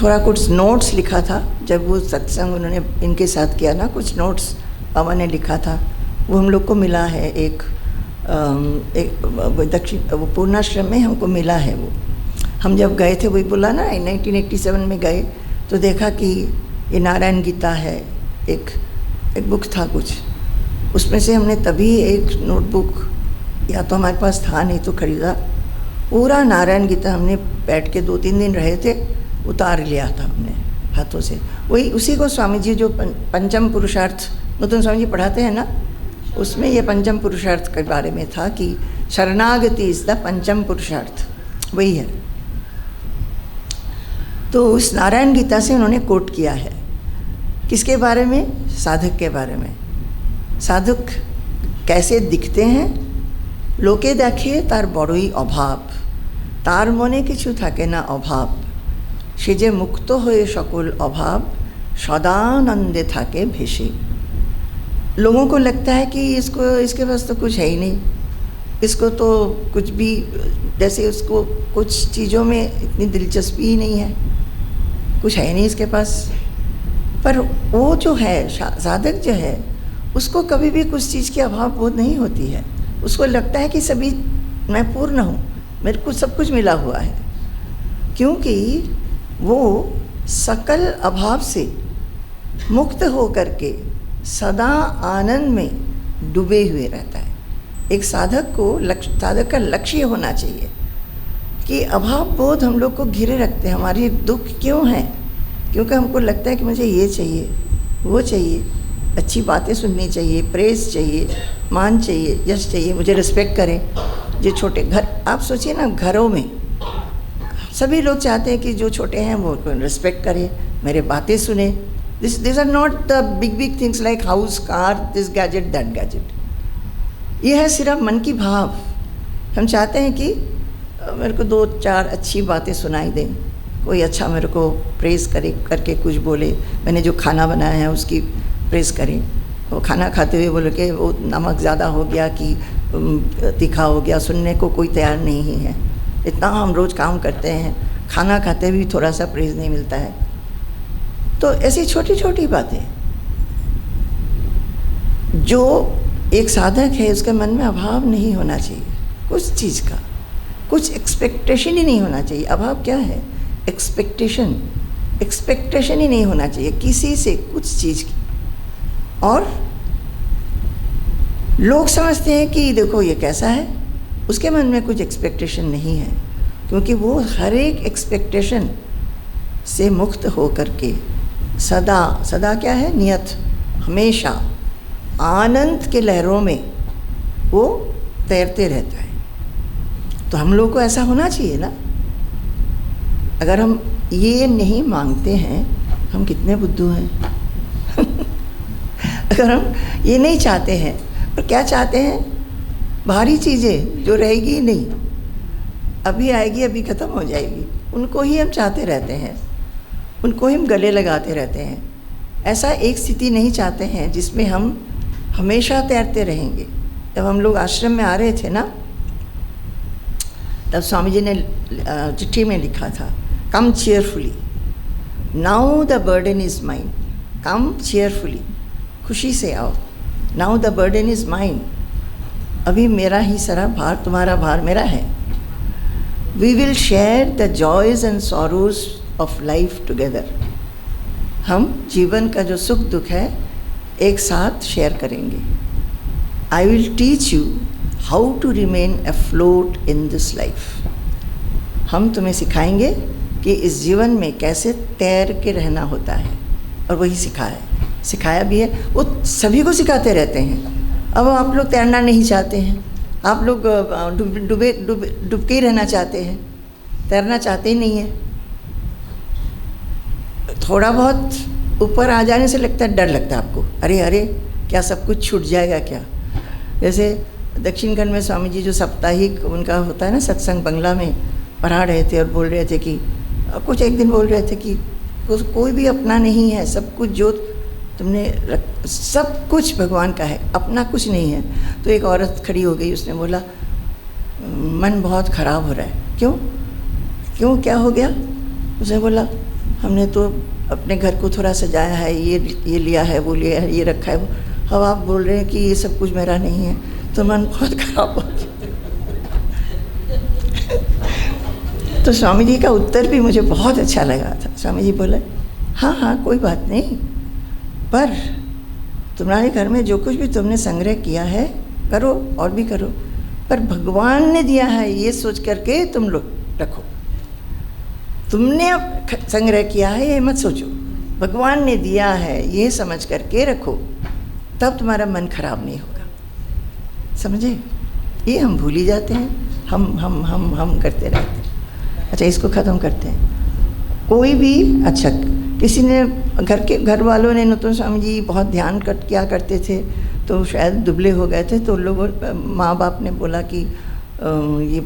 थोड़ा कुछ नोट्स लिखा था, जब वो सत्संग उन्होंने इनके साथ किया ना, कुछ नोट्स बाबा ने लिखा था, वो हम लोग को मिला है। एक दक्षिण वो पूर्णाश्रम में हमको मिला है। वो हम जब गए थे, वही बोला ना 1987 में गए, तो देखा कि ये नारायण गीता है, एक बुक था कुछ, उसमें से हमने तभी एक नोटबुक, या तो हमारे पास था नहीं तो खरीदा, पूरा नारायण गीता हमने बैठ के 2-3 दिन रहे थे, उतार लिया था हमने हाथों से। वही उसी को स्वामी जी जो पंचम पुरुषार्थ नूतन स्वामी जी पढ़ाते हैं ना, उसमें ये पंचम पुरुषार्थ के बारे में था कि शरणागति इज़ द पंचम पुरुषार्थ, वही है। तो उस नारायण गीता से उन्होंने कोट किया है, किसके बारे में? साधक के बारे में। साधक कैसे दिखते हैं? लोके देखे तार बड़ोई अभाव, तार मने किछु थाके ना अभाव, से जे मुक्त हुए सकल अभाव, सदानंदे थाके भेषे। लोगों को लगता है कि इसके पास तो कुछ है ही नहीं, इसको तो कुछ भी, जैसे उसको कुछ चीज़ों में इतनी दिलचस्पी ही नहीं है, कुछ है नहीं इसके पास। पर वो जो है साधक जो है, उसको कभी भी कुछ चीज़ की अभाव बोध नहीं होती है। उसको लगता है कि सभी मैं पूर्ण हूँ, मेरे को सब कुछ मिला हुआ है, क्योंकि वो सकल अभाव से मुक्त हो करके सदा आनंद में डूबे हुए रहता है। एक साधक का लक्ष्य होना चाहिए कि अभाव बोध हम लोग को घिरे रखते हैं। हमारी दुख क्यों है? क्योंकि हमको लगता है कि मुझे ये चाहिए, वो चाहिए, अच्छी बातें सुननी चाहिए, प्रेस चाहिए, मान चाहिए, यश चाहिए, मुझे रिस्पेक्ट करें। जो छोटे घर, आप सोचिए ना, घरों में सभी लोग चाहते हैं कि जो छोटे हैं वो रिस्पेक्ट करें, मेरे बातें सुने। This are not the big things like house, car, this gadget, that gadget. ये है सिर्फ मन की भाव। हम चाहते हैं कि मेरे को 2-4 अच्छी बातें सुनाई दें, कोई अच्छा मेरे को प्रेस करे, करके कुछ बोले, मैंने जो खाना बनाया है उसकी प्रेस करें। वो खाना खाते हुए बोले कि वो नमक ज़्यादा हो गया कि तीखा हो गया, सुनने को कोई तैयार नहीं है। इतना हम रोज़ काम करते हैं, खाना खाते हुए थोड़ा सा प्रेज़ नहीं मिलता है। तो ऐसी छोटी छोटी बातें, जो एक साधक है उसके मन में अभाव नहीं होना चाहिए कुछ चीज़ का, कुछ एक्सपेक्टेशन ही नहीं होना चाहिए। अभाव क्या है? एक्सपेक्टेशन ही नहीं होना चाहिए किसी से कुछ चीज़ की। और लोग समझते हैं कि देखो ये कैसा है, उसके मन में कुछ एक्सपेक्टेशन नहीं है, क्योंकि वो हर एक एक्सपेक्टेशन से मुक्त हो करके सदा क्या है? नियत, हमेशा आनंद के लहरों में वो तैरते रहता है। तो हम लोग को ऐसा होना चाहिए ना। अगर हम ये नहीं मांगते हैं, हम कितने बुद्धू हैं। अगर हम ये नहीं चाहते हैं, और क्या चाहते हैं? भारी चीज़ें जो रहेगी ही नहीं, अभी आएगी अभी ख़त्म हो जाएगी, उनको ही हम चाहते रहते हैं, उनको ही हम गले लगाते रहते हैं। ऐसा एक स्थिति नहीं चाहते हैं जिसमें हम हमेशा तैरते रहेंगे। जब हम लोग आश्रम में आ रहे थे ना, तब स्वामी जी ने चिट्ठी में लिखा था, come cheerfully, now the burden is mine, come cheerfully, खुशी से आओ, now the burden is mine, अभी मेरा ही सारा भार, तुम्हारा भार मेरा है। We will share the joys and sorrows of life together, हम जीवन का जो सुख दुख है एक साथ शेयर करेंगे। I will teach you how to remain afloat in this life, हम तुम्हें सिखाएंगे कि इस जीवन में कैसे तैर के रहना होता है। और वही सिखाया भी है, वो सभी को सिखाते रहते हैं। अब आप लोग तैरना नहीं चाहते हैं, आप लोग डूब के ही रहना चाहते हैं, तैरना चाहते ही नहीं है। थोड़ा बहुत ऊपर आ जाने से लगता है, डर लगता है आपको, अरे क्या सब कुछ छूट जाएगा क्या। जैसे दक्षिण खंड में स्वामी जी जो साप्ताहिक उनका होता है ना सत्संग, बंगला में पढ़ा रहे थे और बोल रहे थे कि कुछ एक दिन बोल रहे थे कि कोई भी अपना नहीं है, सब कुछ जो तुमने सब कुछ भगवान का है, अपना कुछ नहीं है। तो एक औरत खड़ी हो गई, उसने बोला मन बहुत ख़राब हो रहा है। क्यों क्या हो गया? उसने बोला हमने तो अपने घर को थोड़ा सजाया है, ये लिया है, वो लिया है, ये रखा है, अब आप बोल रहे हैं कि ये सब कुछ मेरा नहीं है, तो मन बहुत ख़राब हो गया। तो स्वामी जी का उत्तर भी मुझे बहुत अच्छा लगा था। स्वामी जी बोले हाँ कोई बात नहीं, पर तुम्हारे घर में जो कुछ भी तुमने संग्रह किया है करो और भी करो, पर भगवान ने दिया है ये सोच करके तुम लोग रखो। तुमने अब संग्रह किया है ये मत सोचो, भगवान ने दिया है ये समझ करके रखो, तब तुम्हारा मन खराब नहीं होगा। समझे? ये हम भूल ही जाते हैं, हम करते रहते हैं। अच्छा, इसको ख़त्म करते हैं। कोई भी अच्छा, किसी ने घर वालों ने नूतन स्वामी जी बहुत ध्यान किया करते थे, तो शायद दुबले हो गए थे, तो लोगों माँ बाप ने बोला कि ये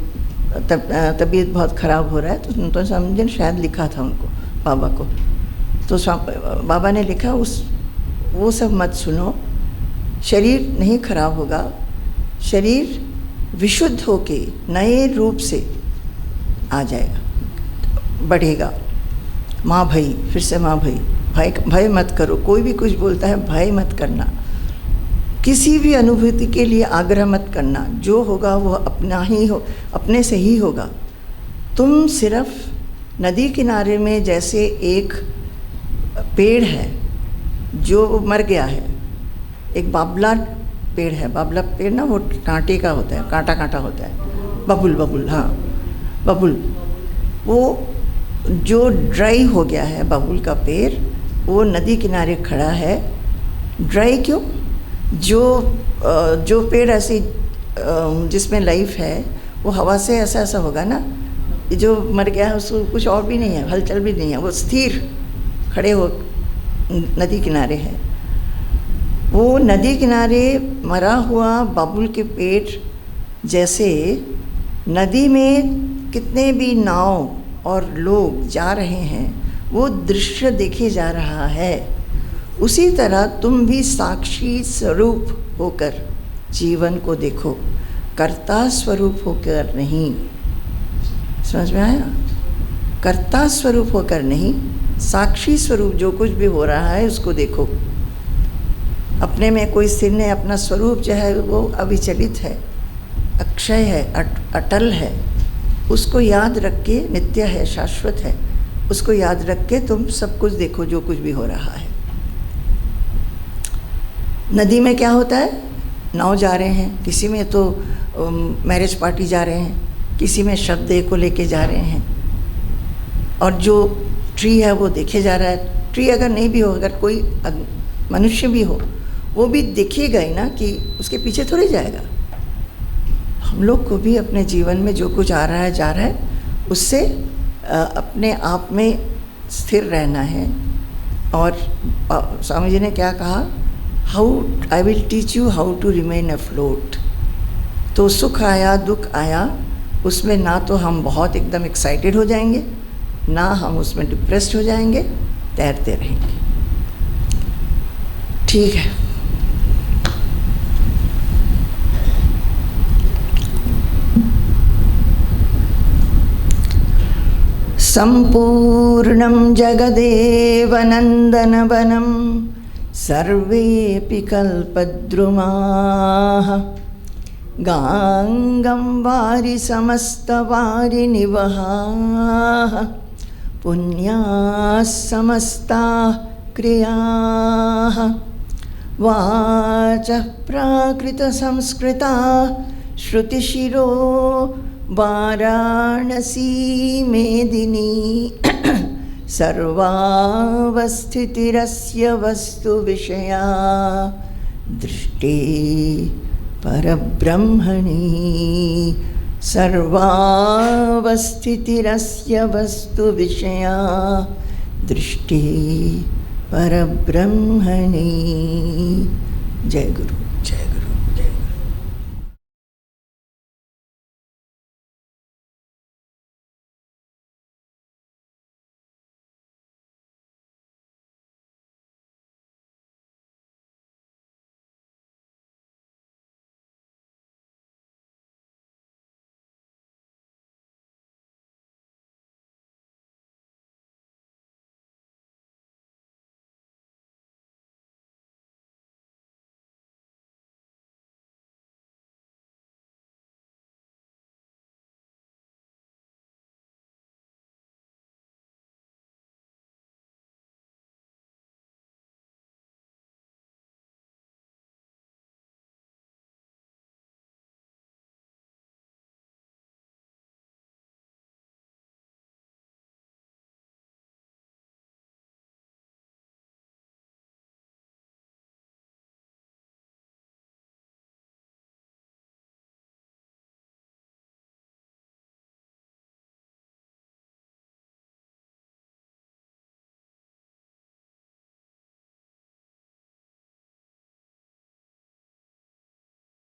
तबीयत बहुत ख़राब हो रहा है। तो नूतन स्वामी जी ने शायद लिखा था उनको, बाबा को, तो बाबा ने लिखा वो सब मत सुनो, शरीर नहीं खराब होगा, शरीर विशुद्ध होके नए रूप से आ जाएगा, बढ़ेगा। माँ भई, फिर से माँ भई, भय मत करो। कोई भी कुछ बोलता है भय मत करना, किसी भी अनुभूति के लिए आग्रह मत करना, जो होगा वो अपना ही हो, अपने से ही होगा। तुम सिर्फ नदी किनारे में जैसे एक पेड़ है जो मर गया है, एक बाबला पेड़ है, बाबला पेड़ ना वो कांटे का होता है, कांटा होता है, बबुल, हाँ, बबुल, वो जो ड्राई हो गया है बबुल का पेड़, वो नदी किनारे खड़ा है। ड्राई क्यों? जो पेड़ ऐसी जिसमें लाइफ है वो हवा से ऐसा ऐसा होगा ना, जो मर गया है उसको कुछ और भी नहीं है, हलचल भी नहीं है, वो स्थिर खड़े हो नदी किनारे है। वो नदी किनारे मरा हुआ बबुल के पेड़ जैसे नदी में कितने भी नाव और लोग जा रहे हैं, वो दृश्य देखे जा रहा है। उसी तरह तुम भी साक्षी स्वरूप होकर जीवन को देखो, कर्ता स्वरूप होकर नहीं। समझ में आया? कर्ता स्वरूप होकर नहीं, साक्षी स्वरूप जो कुछ भी हो रहा है उसको देखो। अपने में कोई स्थिर नहीं, अपना स्वरूप जो है वो अविचलित है, अक्षय है, अटल है। उसको याद रख के, नित्य है, शाश्वत है, उसको याद रख के तुम सब कुछ देखो जो कुछ भी हो रहा है। नदी में क्या होता है? नाव जा रहे हैं, किसी में तो मैरिज पार्टी जा रहे हैं, किसी में शब्द को लेके जा रहे हैं, और जो ट्री है वो देखे जा रहा है। ट्री अगर नहीं भी हो, अगर कोई मनुष्य भी हो, वो भी देखेगा ही ना, कि उसके पीछे थोड़ी जाएगा। हम लोग को भी अपने जीवन में जो कुछ आ रहा है जा रहा है, उससे अपने आप में स्थिर रहना है। और स्वामी जी ने क्या कहा? How I will teach you how to remain afloat. तो सुख आया दुख आया, उसमें ना तो हम बहुत एकदम एक्साइटेड हो जाएंगे, ना हम उसमें डिप्रेस्ड हो जाएंगे, तैरते रहेंगे। ठीक है। संपूर्णं जगदेव नंदनवनं सर्वेऽपि कल्पद्रुमाः गांगं वारि समस्तवारि निवहाः पुण्याः समस्ताः क्रियाः वाचः प्राकृतसंस्कृता श्रुतिशिरो वाराणसी मेदिनी सर्वावस्थितिरस्य वस्तु विषया दृष्टि परब्रह्मणि सर्वावस्थितिरस्य वस्तु विषया दृष्टि परब्रह्मणि। जय गुरु।